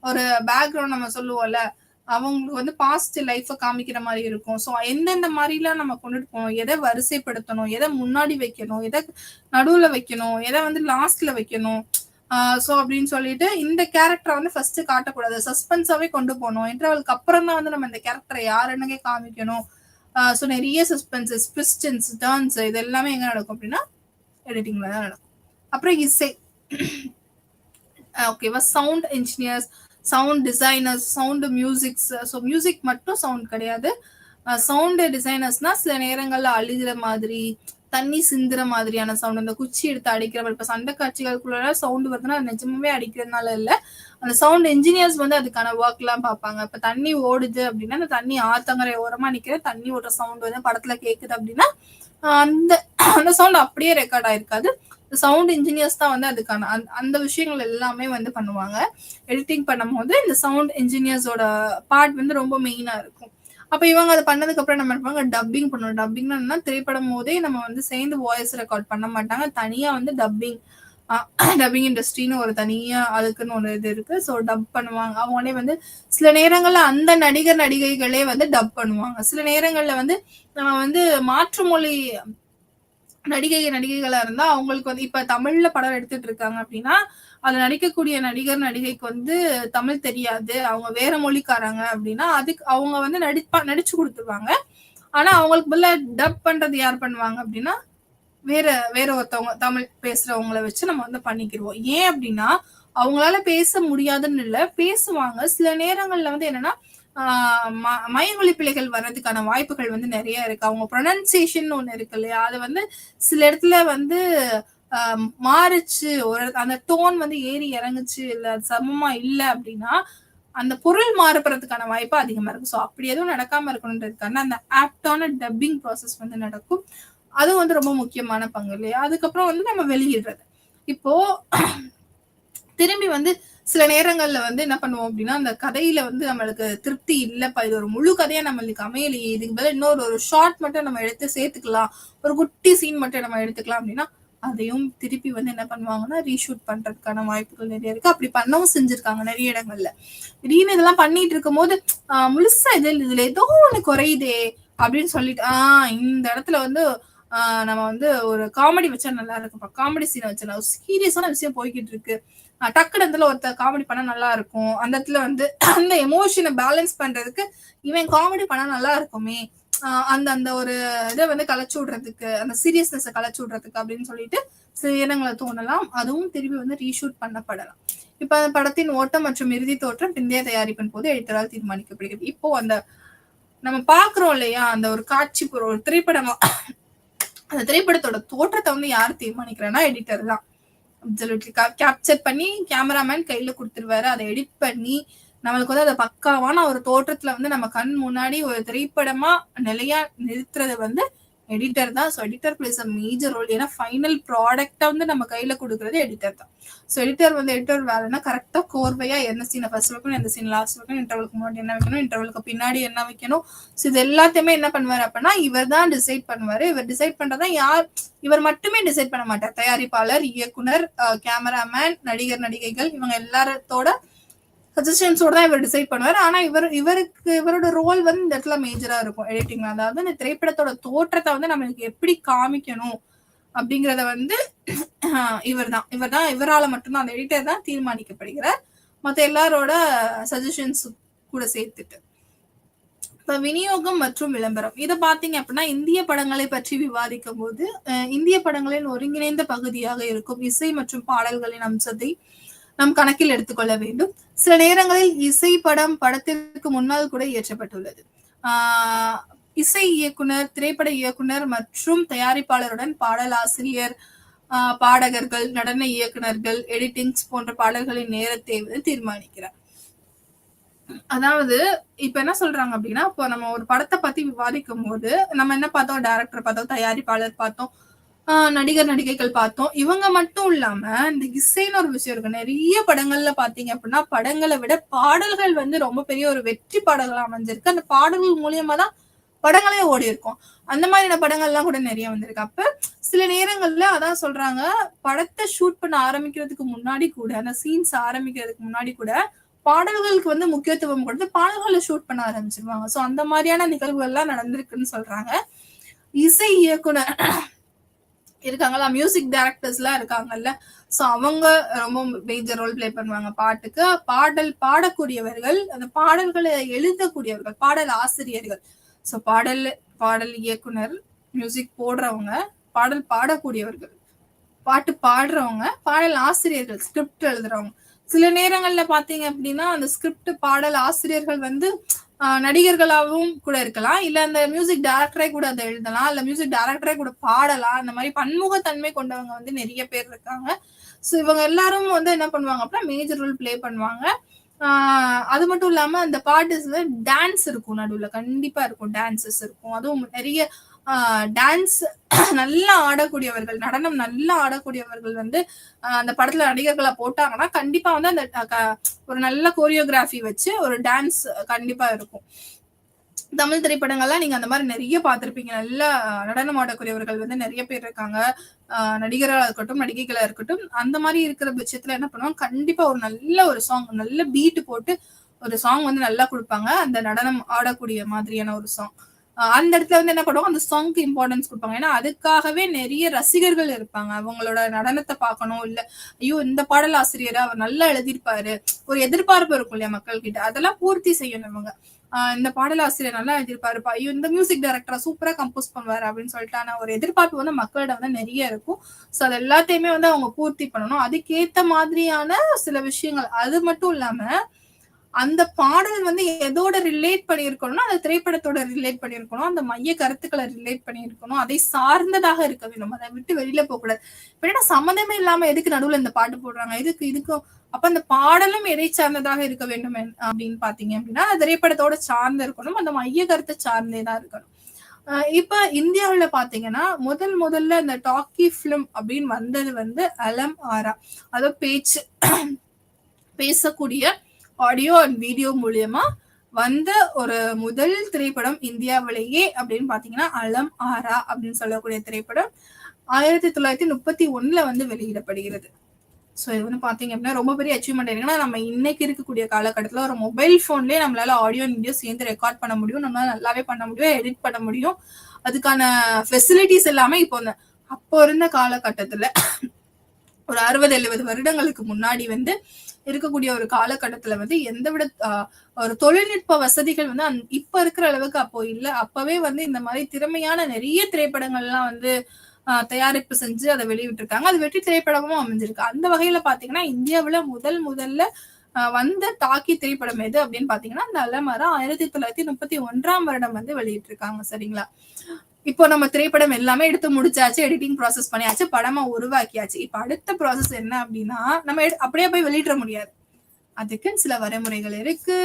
A: ஒரு பேக்ரவுண்ட் நம்ம சொல்லுவோம்ல, அவங்களுக்கு வந்து பாஸ்ட் லைஃப காமிக்கிற மாதிரி இருக்கும். ஸோ எந்தெந்த மாதிரிலாம் நம்ம கொண்டுட்டு போகணும், எதை வரிசைப்படுத்தணும், எதை முன்னாடி வைக்கணும், எதை நடுவுல வைக்கணும், எதை வந்து லாஸ்ட்ல வைக்கணும், ஸோ அப்படின்னு சொல்லிட்டு இந்த கேரக்டரை வந்து ஃபர்ஸ்ட் காட்டக்கூடாது, சஸ்பென்ஸாவே கொண்டு போகணும். இன்டர்வலுக்கு அப்புறம் தான் வந்து நம்ம இந்த கேரக்டரை யாருன்னே காமிக்கணும். ஸோ நிறைய சஸ்பென்சஸ், ட்விஸ்டன்ஸ், டர்ன்ஸ் இது எல்லாமே எங்க நடக்கும் அப்படின்னா எடிட்டிங்ல தான் நடக்கும். அப்புறம் இசை, ஓகேவா, sound engineers, sound designers, sound musics. So music மட்டும் சவுண்ட் கிடையாது, சவுண்ட் டிசைனர்ஸ்னா சில நேரங்கள்ல அழுகிற மாதிரி, தண்ணி சிந்துற மாதிரியான சவுண்ட், அந்த குச்சி எடுத்து அடிக்கிற மாதிரி. இப்ப சண்டை காட்சிகளுக்குள்ள சவுண்ட் வருதுன்னா நிஜமாவே அடிக்கிறதுனால இல்ல, அந்த சவுண்ட் இன்ஜினியர்ஸ் வந்து அதுக்கான ஒர்க் எல்லாம் பார்ப்பாங்க. இப்ப தண்ணி ஓடுது அப்படின்னா அந்த தண்ணி ஆத்தங்கரை ஓரமா நிக்கிற தண்ணி ஓடுற சவுண்ட் வந்து படத்துல கேக்குது அப்படின்னா அந்த அந்த சவுண்ட் அப்படியே ரெக்கார்ட் ஆயிருக்காது. சவுண்ட் இன்ஜினியர்ஸ் தான் வந்து அதுக்கான அந்த விஷயங்கள் எல்லாமே வந்து பண்ணுவாங்க. எடிட்டிங் பண்ணும் போது இந்த சவுண்ட் இன்ஜினியர்ஸோட பார்ட் வந்து ரொம்ப மெயினா இருக்கும். அப்ப இவங்க அதை பண்ணதுக்கு அப்புறம் நம்ம இருப்பாங்க டப்பிங் பண்ணணும். டப்பிங்னா திரைப்படம் போதே நம்ம வந்து சேர்ந்து வாய்ஸ் ரெக்கார்ட் பண்ண மாட்டாங்க, தனியா வந்து டப்பிங் இண்டஸ்ட்ரின்னு ஒரு தனியா அதுக்குன்னு ஒரு இது இருக்கு. ஸோ டப் பண்ணுவாங்க அவங்களே வந்து. சில நேரங்கள்ல அந்த நடிகர் நடிகைகளே வந்து டப் பண்ணுவாங்க. சில நேரங்கள்ல வந்து நம்ம வந்து மாற்று மொழி நடிகைகளா இருந்தா அவங்களுக்கு வந்து இப்ப தமிழ்ல படம் எடுத்துட்டு இருக்காங்க அப்படின்னா அதுல நடிக்கக்கூடிய நடிகர் நடிகைக்கு வந்து தமிழ் தெரியாது, அவங்க வேற மொழிக்காரங்க அப்படின்னா அதுக்கு அவங்க வந்து நடிச்சு கொடுத்துருவாங்க. ஆனா அவங்களுக்கு பதிலா டப் பண்றது யார் பண்ணுவாங்க அப்படின்னா வேற ஒருத்தவங்க தமிழ் பேசுறவங்களை வச்சு நம்ம வந்து பண்ணிக்கிடுவோம். ஏன் அப்படின்னா அவங்களால பேச முடியாதுன்னு இல்ல, பேசுவாங்க. சில நேரங்கள்ல வந்து என்னன்னா மயமொழி பிழைகள் வர்றதுக்கான வாய்ப்புகள் வந்து நிறைய இருக்கு. அவங்க ப்ரொனன்சியேஷன் ஒண்ணு இருக்கு இல்லையா, அது வந்து சில இடத்துல வந்து மாறுச்சு, ஒரு அந்த டோன் வந்து ஏறி இறங்குச்சு, இல்ல சமமா இல்ல அப்படின்னா அந்த பொருள் மாறுபடுறதுக்கான வாய்ப்பு அதிகமா இருக்கு. ஸோ அப்படி எதுவும் நடக்காம இருக்கணுன்றதுக்கான அந்த ஆப்டான டப்பிங் ப்ராசஸ் வந்து நடக்கும். அது வந்து ரொம்ப முக்கியமான பங்கு இல்லையா. அதுக்கப்புறம் வந்து நம்ம வெளியிடுறது. இப்போ திரும்பி வந்து சில நேரங்கள்ல வந்து என்ன பண்ணுவோம் அப்படின்னா அந்த கதையில வந்து நம்மளுக்கு திருப்தி இல்லப்பா, இது ஒரு முழு கதையா நம்மளுக்கு அமையலையே, இதுக்கு பதில் இன்னொரு ஒரு ஷார்ட் மட்டும் நம்ம எடுத்து சேர்த்துக்கலாம், ஒரு குட்டி சீன் மட்டும் நம்ம எடுத்துக்கலாம் அப்படின்னா அதையும் திருப்பி வந்து என்ன பண்ணுவாங்கன்னா ரீஷூட் பண்றதுக்கான வாய்ப்புகள் நிறைய இருக்கு. அப்படி பண்ணவும் செஞ்சிருக்காங்க நிறைய இடங்கள்ல. திடீர்னு இதெல்லாம் பண்ணிட்டு இருக்கும் போது முழுசா இதுல ஏதோ ஒண்ணு குறையுதே அப்படின்னு சொல்லிட்டு இந்த இடத்துல வந்து நம்ம வந்து ஒரு காமெடி வச்சா நல்லா இருக்குப்பா, காமெடி சீனை வச்சா சீரியஸான விஷயம் போய்கிட்டு இருக்கு, டக்கு இடத்துல ஒருத்தர் காமெடி பண்ணா நல்லா இருக்கும், அந்த இடத்துல வந்து அந்த எமோஷனை பேலன்ஸ் பண்றதுக்கு இவன் காமெடி பண்ணா நல்லா இருக்குமே, அந்த ஒரு இதை வந்து கலைச்சு விடுறதுக்கு, அந்த சீரியஸ்னஸ் கலைச்சு விடுறதுக்கு அப்படின்னு சொல்லிட்டு சில இடங்களை தோணலாம். அதுவும் திரும்பி வந்து ரீஷூட் பண்ணப்படலாம். இப்ப அந்த படத்தின் ஓட்டம் மற்றும் இறுதி தோற்றம் பிந்தைய தயாரிப்பின் போது எடிட்டரால் தீர்மானிக்கப்படுகிறது. இப்போ அந்த நம்ம பாக்குறோம் இல்லையா, அந்த ஒரு காட்சி ஒரு திரைப்படமா, அந்த திரைப்படத்தோட தோற்றத்தை வந்து யார் தீர்மானிக்கிறேன்னா எடிட்டர் தான். அப்சல்யூட்லி கேப்சர் பண்ணி கேமராமேன் கையில கொடுத்துருவாரு, அதை எடிட் பண்ணி நம்மளுக்கு வந்து அதை பக்காவான ஒரு தோற்றத்துல வந்து நம்ம கண் முன்னாடி ஒரு திரைப்படமா நிலையா நிறுத்துறது வந்து எடிட்டர் தான். So editor plays a major role. ஏன்னா ஃபைனல் ப்ராடக்டை வந்து நம்ம கையில கொடுக்குறது எடிட்டர் தான். ஸோ எடிட்டர் வேலைன்னா கரெக்டா கோர்வையா என்ன சீனை ஃபர்ஸ்ட் வைக்கணும், எந்த சீன் லாஸ்ட் வைக்கணும், இன்டர்வலுக்கு முன்னாடி என்ன வைக்கணும், இன்டர்வலுக்கு பின்னாடி என்ன வைக்கணும். ஸோ இது எல்லாத்தையுமே என்ன பண்ணுவாரு அப்படின்னா இவர் தான் டிசைட் பண்ணுவாரு. இவர் டிசைட் பண்றதா இவர் மட்டுமே டிசைட் பண்ண மாட்டார். தயாரிப்பாளர், இயக்குனர், கேமராமேன், நடிகர் நடிகைகள் இவங்க எல்லாத்தோட சஜஷன்ஸோட தான் இவர் டிசைட் பண்ணுவார். ஆனா இவரோட ரோல் வந்து இந்த இடத்துல மேஜரா இருக்கும் எடிட்டிங்ல. அதாவது இந்த திரைப்படத்தோட தோற்றத்தை வந்து நம்மளுக்கு எப்படி காமிக்கணும் அப்படிங்கறத வந்து இவரால மட்டும்தான், அந்த எடிட்டர் தான் தீர்மானிக்கப்படுகிறார். மத்த எல்லாரோட சஜஷன்ஸ் கூட சேர்த்துட்டு. இப்ப விநியோகம் மற்றும் விளம்பரம் இதை பாத்தீங்க அப்படின்னா இந்திய படங்களை பற்றி விவாதிக்கும் போது இந்திய படங்களின் ஒருங்கிணைந்த பகுதியாக இருக்கும் இசை மற்றும் பாடல்களின் அம்சத்தை நம் கணக்கில் எடுத்துக்கொள்ள வேண்டும். சில நேரங்களில் இசை படத்திற்கு முன்னால் கூட இயற்றப்பட்டுள்ளது. இசை இயக்குனர், திரைப்பட இயக்குனர் மற்றும் தயாரிப்பாளருடன் பாடலாசிரியர், பாடகர்கள், நடன இயக்குனர்கள், எடிட்டிங்ஸ் போன்ற பாடல்களின் நேரத்தை வந்து தீர்மானிக்கிறார். அதாவது இப்ப என்ன சொல்றாங்க அப்படின்னா, இப்போ நம்ம ஒரு படத்தை பத்தி விவாதிக்கும் போது நம்ம என்ன பார்த்தோம், டைரக்டர் பார்த்தோம், தயாரிப்பாளர் பார்த்தோம், நடிகர் நடிகைகள் பார்த்தோம். இவங்க மட்டும் இல்லாம இந்த இசைன்னு ஒரு விஷயம் இருக்கு. நிறைய படங்கள்ல பாத்தீங்க அப்படின்னா படங்களை விட பாடல்கள் வந்து ரொம்ப பெரிய ஒரு வெற்றி பாடல்கள் அமைஞ்சிருக்கு. அந்த பாடல்கள் மூலியமா தான் படங்களே ஓடி இருக்கும். அந்த மாதிரியான படங்கள் எல்லாம் கூட நிறைய வந்திருக்கு. அப்ப சில நேரங்கள்ல அதான் சொல்றாங்க, படத்தை ஷூட் பண்ண ஆரம்பிக்கிறதுக்கு முன்னாடி கூட, அந்த சீன்ஸ் ஆரம்பிக்கிறதுக்கு முன்னாடி கூட பாடல்களுக்கு வந்து முக்கியத்துவம் கொடுத்து பாடல்களை ஷூட் பண்ண ஆரம்பிச்சிருவாங்க. சோ அந்த மாதிரியான நிகழ்வுகள் எல்லாம் நடந்திருக்குன்னு சொல்றாங்க. இசை இயக்குனர் இருக்காங்கல்ல, மியூசிக் டைரக்டர்ஸ் எல்லாம் இருக்காங்கல்ல, சோ அவங்க ரொம்ப மேஜர் ரோல் பிளே பண்ணுவாங்க பாட்டுக்கு. பாடக்கூடியவர்கள், அந்த பாடல்களை எழுதக்கூடியவர்கள், பாடல் ஆசிரியர்கள். சோ பாடல் இயக்குனர், மியூசிக் போடுறவங்க, பாடல் பாடக்கூடியவர்கள், பாட்டு பாடுறவங்க, பாடல் ஆசிரியர்கள், ஸ்கிரிப்ட் எழுதுறவங்க. சில நேரங்கள்ல பாத்தீங்க அப்படின்னா அந்த ஸ்கிரிப்ட் பாடல் ஆசிரியர்கள் வந்து நடிகர்களாகவும் கூட இருக்கலாம், இல்ல அந்த மியூசிக் டைரக்டரே கூட அதை எழுதலாம், இல்ல மியூசிக் டைரக்டரே கூட பாடலாம். அந்த மாதிரி பன்முகத்தன்மை கொண்டவங்க வந்து நிறைய பேர் இருக்காங்க. சோ இவங்க எல்லாரும் வந்து என்ன பண்ணுவாங்க அப்படின்னா மேஜர் ரோல் பிளே பண்ணுவாங்க. அது மட்டும் இல்லாம அந்த பாட்டுல டான்ஸ் இருக்கும், நடுவுல கண்டிப்பா இருக்கும், டான்சஸ் இருக்கும். அதுவும் நிறைய டான்ஸ் நல்லா ஆடக்கூடியவர்கள், நடனம் நல்லா ஆடக்கூடியவர்கள் வந்து அந்த படத்துல நடிகர்களா போட்டாங்கன்னா கண்டிப்பா வந்து அந்த ஒரு நல்ல கோரியோகிராஃபி வச்சு ஒரு டான்ஸ் கண்டிப்பா இருக்கும். தமிழ் திரைப்படங்கள்லாம் நீங்க அந்த மாதிரி நிறைய பார்த்திருப்பீங்க. நல்ல நடனம் ஆடக்கூடியவர்கள் வந்து நிறைய பேர் இருக்காங்க. நடிகர்களா இருக்கட்டும், நடிகைகளா இருக்கட்டும். அந்த மாதிரி இருக்கிற பட்சத்துல என்ன பண்ணுவாங்க, கண்டிப்பா ஒரு நல்ல ஒரு சாங், நல்ல பீட் போட்டு ஒரு சாங் வந்து நல்லா கொடுப்பாங்க. அந்த நடனம் ஆடக்கூடிய மாதிரியான ஒரு சாங். அந்த இடத்துல வந்து என்ன பண்ணுவாங்க, அந்த சாங்க்கு இம்பார்ட்டன்ஸ் கொடுப்பாங்க. ஏன்னா அதுக்காகவே நிறைய ரசிகர்கள் இருப்பாங்க. அவங்களோட நடனத்தை பார்க்கணும், இல்ல ஐயோ இந்த பாடல் ஆசிரியரை அவர் நல்லா எழுதியிருப்பாரு, ஒரு எதிர்பார்ப்பு இருக்கும் இல்லையா மக்கள் கிட்ட, அதெல்லாம் பூர்த்தி செய்யணும் இவங்க. இந்த பாடல் ஆசிரியர் நல்லா எழுதியிருப்பாருப்பா, ஐயோ இந்த மியூசிக் டைரக்டரா சூப்பரா கம்போஸ் பண்ணுவாரு அப்படின்னு சொல்லிட்டு ஆனா ஒரு எதிர்பார்ப்பு வந்து மக்களிடம் வந்து நிறைய இருக்கும். சோ அது எல்லாத்தையுமே வந்து அவங்க பூர்த்தி பண்ணணும். அதுக்கேத்த மாதிரியான சில விஷயங்கள். அது மட்டும் இல்லாம அந்த பாடல் வந்து எதோட ரிலேட் பண்ணியிருக்கணும்னா அந்த திரைப்படத்தோட ரிலேட் பண்ணியிருக்கணும், அந்த மைய கருத்துக்களை ரிலேட் பண்ணியிருக்கணும், அதை சார்ந்ததாக இருக்க வேண்டும். அதை விட்டு வெளியில போக கூடாது. ஏன்னா சம்மந்தமே இல்லாம எதுக்கு நடுவுல இந்த பாட்டு போடுறாங்க, இதுக்கும் அப்ப அந்த பாடலும் எதை சார்ந்ததாக இருக்க வேண்டும் அப்படின்னு பாத்தீங்க அப்படின்னா திரைப்படத்தோட சார்ந்து இருக்கணும், அந்த மைய கருத்தை சார்ந்தேதான் இருக்கணும். இப்ப இந்தியாவுல பாத்தீங்கன்னா முதல்ல இந்த டாக்கி பிலிம் அப்படின்னு வந்தது வந்து அலம் ஆரா, அதாவது பேசக்கூடிய ஆடியோ அண்ட் வீடியோ மூலியமா வந்த ஒரு முதல் திரைப்படம் இந்தியாவிலேயே அப்படின்னு பாத்தீங்கன்னா அலம் ஆரா அப்படின்னு சொல்லக்கூடிய திரைப்படம் 1931 வந்து வெளியிடப்படுகிறது. சோ இது வந்து பாத்தீங்க அப்படின்னா ரொம்ப பெரிய அச்சீவ்மெண்ட். என்னன்னா நம்ம இன்னைக்கு இருக்கக்கூடிய காலகட்டத்துல ஒரு மொபைல் போன்லயே நம்மளால ஆடியோ வீடியோ சேர்ந்து ரெக்கார்ட் பண்ண முடியும், நம்மளால நல்லாவே பண்ண முடியும், எடிட் பண்ண முடியும். அதுக்கான ஃபெசிலிட்டிஸ் எல்லாமே இப்போ அப்போ இருந்த காலகட்டத்துல ஒரு 60-70 வருடங்களுக்கு முன்னாடி வந்து இருக்கக்கூடிய ஒரு காலகட்டத்துல வந்து எந்த விட ஒரு தொழில்நுட்ப வசதிகள் வந்து இப்ப இருக்கிற அளவுக்கு அப்போ இல்ல. அப்பவே வந்து இந்த மாதிரி திறமையான நிறைய திரைப்படங்கள்லாம் வந்து தயாரிப்பு செஞ்சு அதை வெளியிட்டிருக்காங்க. அது வெற்றி திரைப்படமும் அமைஞ்சிருக்கு. அந்த வகையில பாத்தீங்கன்னா இந்தியாவுல முதல்ல வந்த டாக்கி திரைப்படம் எது அப்படின்னு பாத்தீங்கன்னா அந்த அலமரா 1931 வருடம் வந்து வெளியிட்டிருக்காங்க. சரிங்களா? இப்போ நம்ம திரைப்படம் எல்லாமே எடுத்து முடிச்சாச்சு, எடிட்டிங் ப்ராசஸ் பண்ணியாச்சு, படமா உருவாக்கியாச்சு. இப்ப அடுத்த ப்ராசஸ் என்ன அப்படின்னா நம்ம அப்படியே போய் வெளியிட முடியாது. அதுக்கு சில வரைமுறைகள் இருக்கு,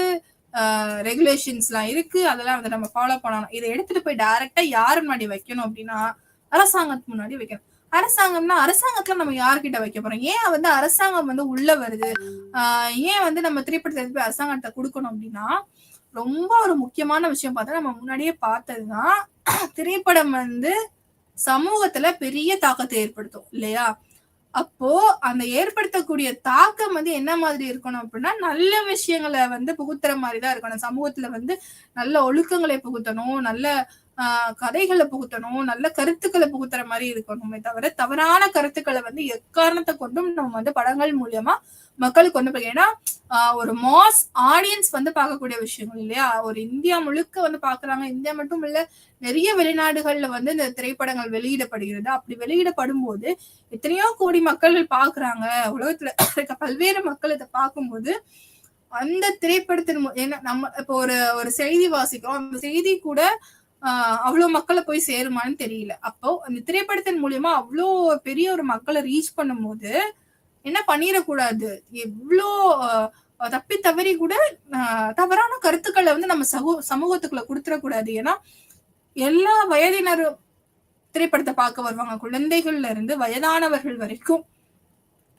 A: ரெகுலேஷன்ஸ்லாம் இருக்கு. அதெல்லாம் வந்து நம்ம ஃபாலோ பண்ணணும். இதை எடுத்துட்டு போய் டைரக்டா யாரு முன்னாடி வைக்கணும் அப்படின்னா அரசாங்கத்துக்கு முன்னாடி வைக்கணும். அரசாங்கம்னா அரசாங்கத்துல நம்ம யார்கிட்ட வைக்க போறோம்? ஏன் வந்து அரசாங்கம் வந்து உள்ள வருது? ஏன் வந்து நம்ம திரைப்படத்தை எடுத்து போய் அரசாங்கத்தை கொடுக்கணும் அப்படின்னா ரொம்ப ஒரு முக்கியமான விஷயம் பார்த்தா நம்ம முன்னாடியே பார்த்ததுதான் திரைப்படம் வந்து சமூகத்துல பெரிய தாக்கத்தை ஏற்படுத்தும் இல்லையா? அப்போ அந்த ஏற்படுத்தக்கூடிய தாக்கம் வந்து என்ன மாதிரி இருக்கணும் அப்படின்னா நல்ல விஷயங்களை வந்து புகுத்துற மாதிரிதான் இருக்கணும். சமூகத்துல வந்து நல்ல ஒழுக்கங்களை புகுத்தணும், நல்ல கதைகளை புகுத்தணும், நல்ல கருத்துக்களை புகுத்துற மாதிரி இருக்கணுமே தவிர தவறான கருத்துக்களை வந்து எக்காரணத்தை கொண்டும் நம்ம வந்து படங்கள் மூலியமா மக்களுக்கு கொண்டு போய், ஏன்னா ஒரு மாஸ் ஆடியன்ஸ் வந்து பார்க்கக்கூடிய விஷயங்கள் இல்லையா? ஒரு இந்தியா முழுக்க வந்து பாக்குறாங்க. இந்தியா மட்டும் இல்ல, நிறைய வெளிநாடுகள்ல வந்து இந்த திரைப்படங்கள் வெளியிடப்படுகிறது. அப்படி வெளியிடப்படும் போது எத்தனையோ கோடி மக்கள் பாக்குறாங்க. உலகத்துல இருக்க பல்வேறு மக்கள் இதை பார்க்கும்போது அந்த திரைப்படத்தின் ஏன்னா நம்ம இப்போ ஒரு செய்தி வாசிக்கிறோம், அந்த செய்தி கூட அவ்வளவு மக்களை போய் சேருமான்னு தெரியல. அப்போ அந்த திரைப்படத்தின் மூலியமா அவ்வளோ பெரிய ஒரு மக்களை ரீச் பண்ணும்போது என்ன பண்ணிடக்கூடாது, எவ்வளோ தப்பி தவறி கூட தவறான கருத்துக்களை வந்து நம்ம சமூகத்துக்குள்ள கொடுத்துடக்கூடாது. ஏன்னா எல்லா வயதினரும் திரைப்படத்தை பார்க்க வருவாங்க. குழந்தைகள்ல இருந்து வயதானவர்கள் வரைக்கும்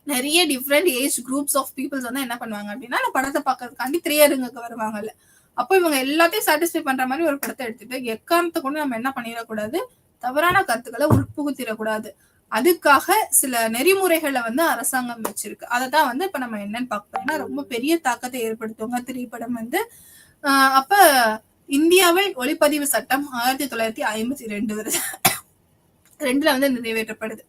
A: நிறைய different age groups of peoples வந்து என்ன பண்ணுவாங்க அப்படின்னா அந்த படத்தை பார்க்கறதுக்காண்டி திரையரங்குக்கு வருவாங்கல்ல. அப்போ இவங்க எல்லாத்தையும் சாட்டிஸ்ஃபை பண்ற மாதிரி ஒரு படத்தை எடுத்துட்டு எக்காரணத்தை கொண்டு நம்ம என்ன பண்ணிடக்கூடாது, தவறான கருத்துக்களை உட்புகுத்திடக்கூடாது. அதுக்காக சில நெறிமுறைகளை வந்து அரசாங்கம் வச்சிருக்கு. அததான் வந்து இப்ப நம்ம என்னன்னு பார்க்கணும்னா ரொம்ப பெரிய தாக்கத்தை ஏற்படுத்துவங்க திரைப்படம் வந்து. அப்ப இந்தியாவில் ஒளிப்பதிவு சட்டம் 1952 வருது. 2ல வந்து நிறைவேற்றப்படுது.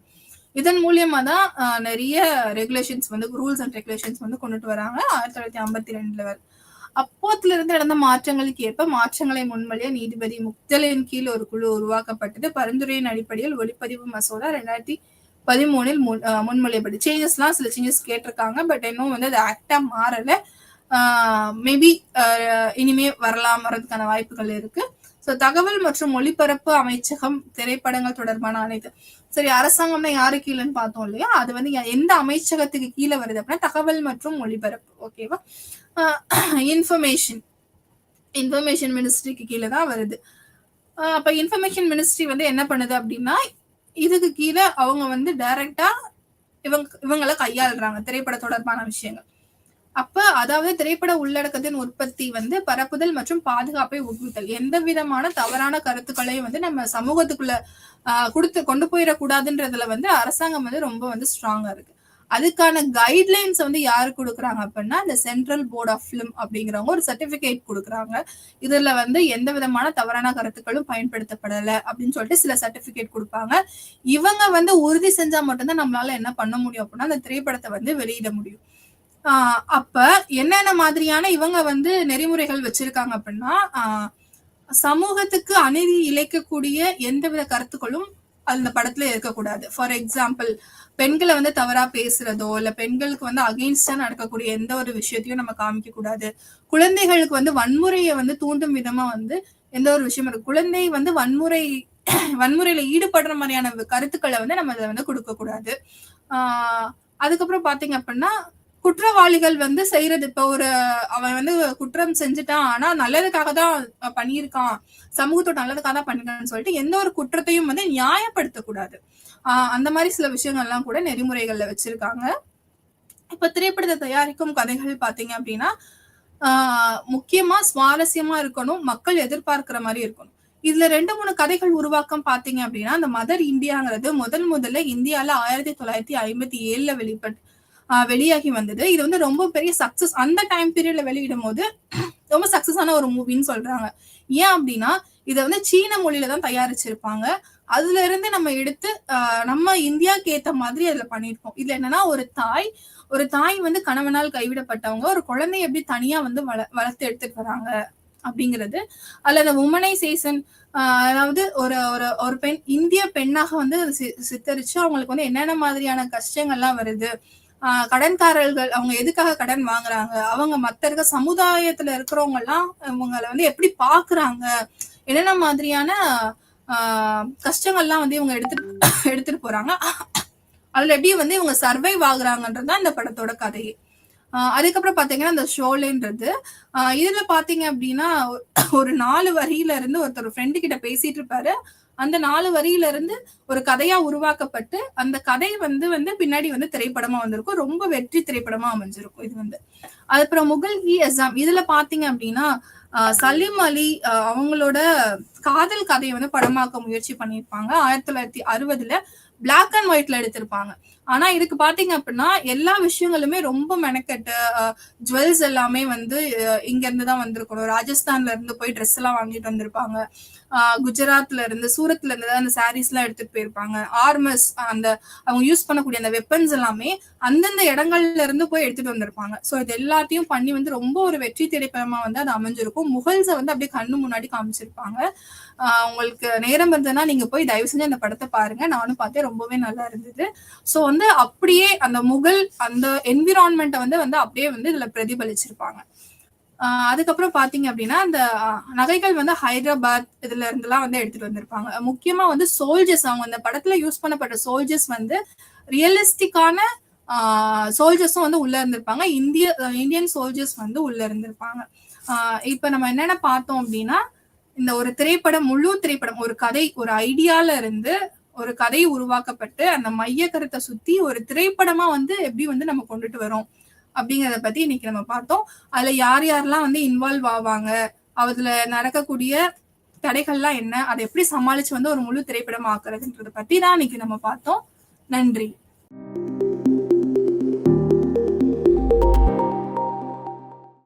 A: இதன் மூலியமா தான் நிறைய ரெகுலேஷன்ஸ் வந்து ரூல்ஸ் அண்ட் ரெகுலேஷன்ஸ் வந்து கொண்டுட்டு வராங்க 1952 வரை. அப்போத்துல இருந்து நடந்த மாற்றங்களுக்கு ஏற்ப மாற்றங்களை முன்மொழிய நீதிபதி முக்தலின் கீழ் ஒரு குழு உருவாக்கப்பட்டது. பரிந்துரையின் அடிப்படையில் ஒளிப்பதிவு மசோதா 2013 முன்மொழியப்பட்டு சேஞ்சஸ் எல்லாம் சில சேஞ்சஸ் கேட்டிருக்காங்க. பட் இன்னும் வந்து அது ஆக்டா மாறல. மேபி இனிமே வரதுக்கான வாய்ப்புகள் இருக்கு. சோ தகவல் மற்றும் ஒளிபரப்பு அமைச்சகம் திரைப்படங்கள் தொடர்பான அனைத்து சரி அரசாங்கம்னா யாரு கீழன்னு பார்த்தோம் இல்லையா? அது வந்து எந்த அமைச்சகத்துக்கு கீழே வருது அப்படின்னா தகவல் மற்றும் ஒளிபரப்பு. ஓகேவா? இன்ஃபர்மேஷன் மினிஸ்ட்ரிக்கு கீழே தான் வருது. அப்ப இன்ஃபர்மேஷன் மினிஸ்ட்ரி வந்து என்ன பண்ணுது அப்படின்னா இதுக்கு கீழே அவங்க வந்து டைரக்டா இவங்களை கையாளுறாங்க திரைப்பட தொடர்பான விஷயங்கள். அப்ப அதாவது திரைப்பட உள்ளடக்கத்தின் உற்பத்தி வந்து பரப்புதல் மற்றும் பாதுகாப்பை ஊக்குவித்தல், எந்த விதமான தவறான கருத்துக்களையும் வந்து நம்ம சமூகத்துக்குள்ள கொண்டு போயிடக்கூடாதுன்றதுல வந்து அரசாங்கம் வந்து ரொம்ப வந்து ஸ்ட்ராங்கா இருக்கு. அதுக்கான கைட்லைன்ஸ் வந்து யாரு கொடுக்குறாங்க அப்படின்னா இந்த சென்ட்ரல் போர்ட் ஆஃப் பிலிம் அப்படிங்கிறவங்க ஒரு சர்டிபிகேட் கொடுக்குறாங்க. இதுல வந்து எந்த விதமான தவறான கருத்துக்களும் பயன்படுத்தப்படலை அப்படின்னு சொல்லிட்டு சில சர்டிபிகேட் கொடுப்பாங்க. இவங்க வந்து உறுதி செஞ்சா மட்டும்தான் நம்மளால என்ன பண்ண முடியும் அப்படின்னா அந்த திரைப்படத்தை வந்து வெளியிட முடியும். அப்ப என்னென்ன மாதிரியான இவங்க வந்து நெறிமுறைகள் வச்சிருக்காங்க அப்படின்னா சமூகத்துக்கு அநீதி இழைக்கக்கூடிய எந்தவித கருத்துக்களும் அந்த படத்துல இருக்கக்கூடாது. ஃபார் எக்ஸாம்பிள் பெண்களை வந்து தவறா பேசுறதோ இல்ல பெண்களுக்கு வந்து அகெயின்ஸ்டா நடக்கக்கூடிய எந்த ஒரு விஷயத்தையும் நம்ம காமிக்க கூடாது. குழந்தைகளுக்கு வந்து வன்முறையை வந்து தூண்டும் விதமா வந்து எந்த ஒரு விஷயம் இருக்கு. குழந்தை வந்து வன்முறையில ஈடுபடுற மாதிரியான கருத்துக்களை வந்து நம்ம அதை வந்து கொடுக்க கூடாது. அதுக்கப்புறம் பாத்தீங்க அப்படின்னா குற்றவாளிகள் வந்து செய்யறது இப்ப அவன் வந்து குற்றம் செஞ்சுட்டான் ஆனா நல்லதுக்காக தான் பண்ணியிருக்கான், சமூகத்தோட நல்லதுக்காக தான் பண்ணிருக்கான்னு சொல்லிட்டு எந்த ஒரு குற்றத்தையும் வந்து நியாயப்படுத்தக்கூடாது. அந்த மாதிரி சில விஷயங்கள் எல்லாம் கூட நெறிமுறைகள்ல வச்சிருக்காங்க. இப்ப திரைப்படத்தை தயாரிக்கும் கதைகள் பாத்தீங்க அப்படின்னா முக்கியமா சுவாரஸ்யமா இருக்கணும், மக்கள் எதிர்பார்க்கிற மாதிரி இருக்கணும். இதுல 2-3 கதைகள் உருவாக்கம் பாத்தீங்க அப்படின்னா அந்த மதர் இந்தியாங்கிறது முதல்ல இந்தியால 1957 வெளியாகி வந்தது. இது வந்து ரொம்ப பெரிய சக்சஸ். அந்த டைம் பீரியட்ல வெளியிடும் போது ரொம்ப சக்சஸான ஒரு மூவின்னு சொல்றாங்க. ஏன் அப்படின்னா இதை வந்து சீன மொழியில தான் தயாரிச்சிருப்பாங்க. அதுல இருந்து நம்ம எடுத்து நம்ம இந்தியாவுக்கு ஏத்த மாதிரி அதுல பண்ணிருக்கோம். இதுல என்னன்னா ஒரு தாய் வந்து கணவனால் கைவிடப்பட்டவங்க ஒரு குழந்தைய எப்படி தனியா வந்து வளர்த்து எடுத்துட்டு வராங்க அப்படிங்கிறது. அதுல அந்த உமனைசேஷன் அதாவது ஒரு பெண் இந்திய பெண்ணாக வந்து சித்தரிச்சு அவங்களுக்கு வந்து என்னென்ன மாதிரியான கஷ்டங்கள்லாம் வருது, கடன்காரர்கள் அவங்க எதுக்காக கடன் வாங்குறாங்க, அவங்க மத்த இருக்க சமுதாயத்துல இருக்கிறவங்க எல்லாம் இவங்களை வந்து எப்படி பாக்குறாங்க, என்னென்ன மாதிரியான கஷ்டங்கள்லாம் வந்து இவங்க எடுத்துட்டு போறாங்க, அதுல எப்படி வந்து இவங்க சர்வைவ் ஆகுறாங்கன்றதுதான் இந்த படத்தோட கதையே. அதுக்கப்புறம் பாத்தீங்கன்னா இந்த ஷோலேன்றது இதுல பாத்தீங்க அப்படின்னா ஒரு 4 வரியில இருந்து ஒருத்தர் ஃப்ரெண்டு கிட்ட பேசிட்டு இருப்பாரு. அந்த 4 வரியில இருந்து ஒரு கதையா உருவாக்கப்பட்டு அந்த கதை வந்து பின்னாடி வந்து திரைப்படமா வந்திருக்கும். ரொம்ப வெற்றி திரைப்படமா அமைஞ்சிருக்கும் இது வந்து. அதுக்கப்புறம் முகல்-இ-அஸாம் இதுல பாத்தீங்க அப்படின்னா சலீம் அலி அவங்களோட காதல் கதையை வந்து படமாக்க முயற்சி பண்ணியிருப்பாங்க. 1960ல பிளாக் அண்ட் ஒயிட்ல எடுத்திருப்பாங்க. ஆனா இதுக்கு பாத்தீங்க அப்படின்னா எல்லா விஷயங்களுமே ரொம்ப மெனக்கெட்டு ஜுவல்ஸ் எல்லாமே வந்து இங்க இருந்து தான் வந்திருக்கணும். ராஜஸ்தான்ல இருந்து போய் ட்ரெஸ் எல்லாம் வாங்கிட்டு வந்திருப்பாங்க. குஜராத்ல இருந்து சூரத்ல இருந்து தான் அந்த சாரீஸ் எல்லாம் எடுத்துட்டு போயிருப்பாங்க. ஆர்மஸ் அந்த அவங்க யூஸ் பண்ணக்கூடிய அந்த வெப்பன்ஸ் எல்லாமே அந்தந்த இடங்கள்ல இருந்து போய் எடுத்துட்டு வந்திருப்பாங்க. சோ இது எல்லாத்தையும் பண்ணி வந்து ரொம்ப ஒரு வெற்றி திரைப்படமா வந்து அது அமைஞ்சிருக்கும். முகல்ஸை வந்து அப்படியே கண்ணு முன்னாடி காமிச்சிருப்பாங்க. உங்களுக்கு நேரம் இருந்ததுன்னா நீங்க போய் தயவு செஞ்சு அந்த படத்தை பாருங்க. நானும் பார்த்தேன், ரொம்பவே நல்லா இருந்தது. சோ வந்து அப்படியே அந்த முகல் அந்த என்விரான்மெண்ட்டை வந்து அப்படியே வந்து இதுல பிரதிபலிச்சிருப்பாங்க. அதுக்கப்புறம் பாத்தீங்க அப்படின்னா அந்த நகைகள் வந்து ஹைதராபாத் இதுல இருந்தெல்லாம் வந்து எடுத்துட்டு வந்திருப்பாங்க. முக்கியமா வந்து சோல்ஜர்ஸ் அவங்க அந்த படத்துல யூஸ் பண்ணப்பட்ட சோல்ஜர்ஸ் வந்து ரியலிஸ்டிக்கான சோல்ஜர்ஸும் வந்து உள்ள இருந்திருப்பாங்க. இந்தியன் சோல்ஜர்ஸ் வந்து உள்ள இருந்திருப்பாங்க. இப்ப நம்ம என்னென்ன பார்த்தோம் அப்படின்னா இந்த ஒரு திரைப்படம், முழு திரைப்படம், ஒரு கதை, ஒரு ஐடியால இருந்து ஒரு கதை உருவாக்கப்பட்டு அந்த மைய கருத்தை சுத்தி ஒரு திரைப்படமா வந்து எப்படி வந்து நம்ம கொண்டுட்டு வரோம் அப்படிங்கறத பத்தி இன்னைக்கு நம்ம பார்த்தோம். அதுல யார் யாரெல்லாம் வந்து இன்வால்வ் ஆவாங்க, அதுல நடக்கக்கூடிய தடைகள்லாம் என்ன, அதை எப்படி சமாளிச்சு வந்து ஒரு முழு திரைப்படம் ஆக்குறதுன்றத பத்தி தான் இன்னைக்கு நம்ம பார்த்தோம். நன்றி.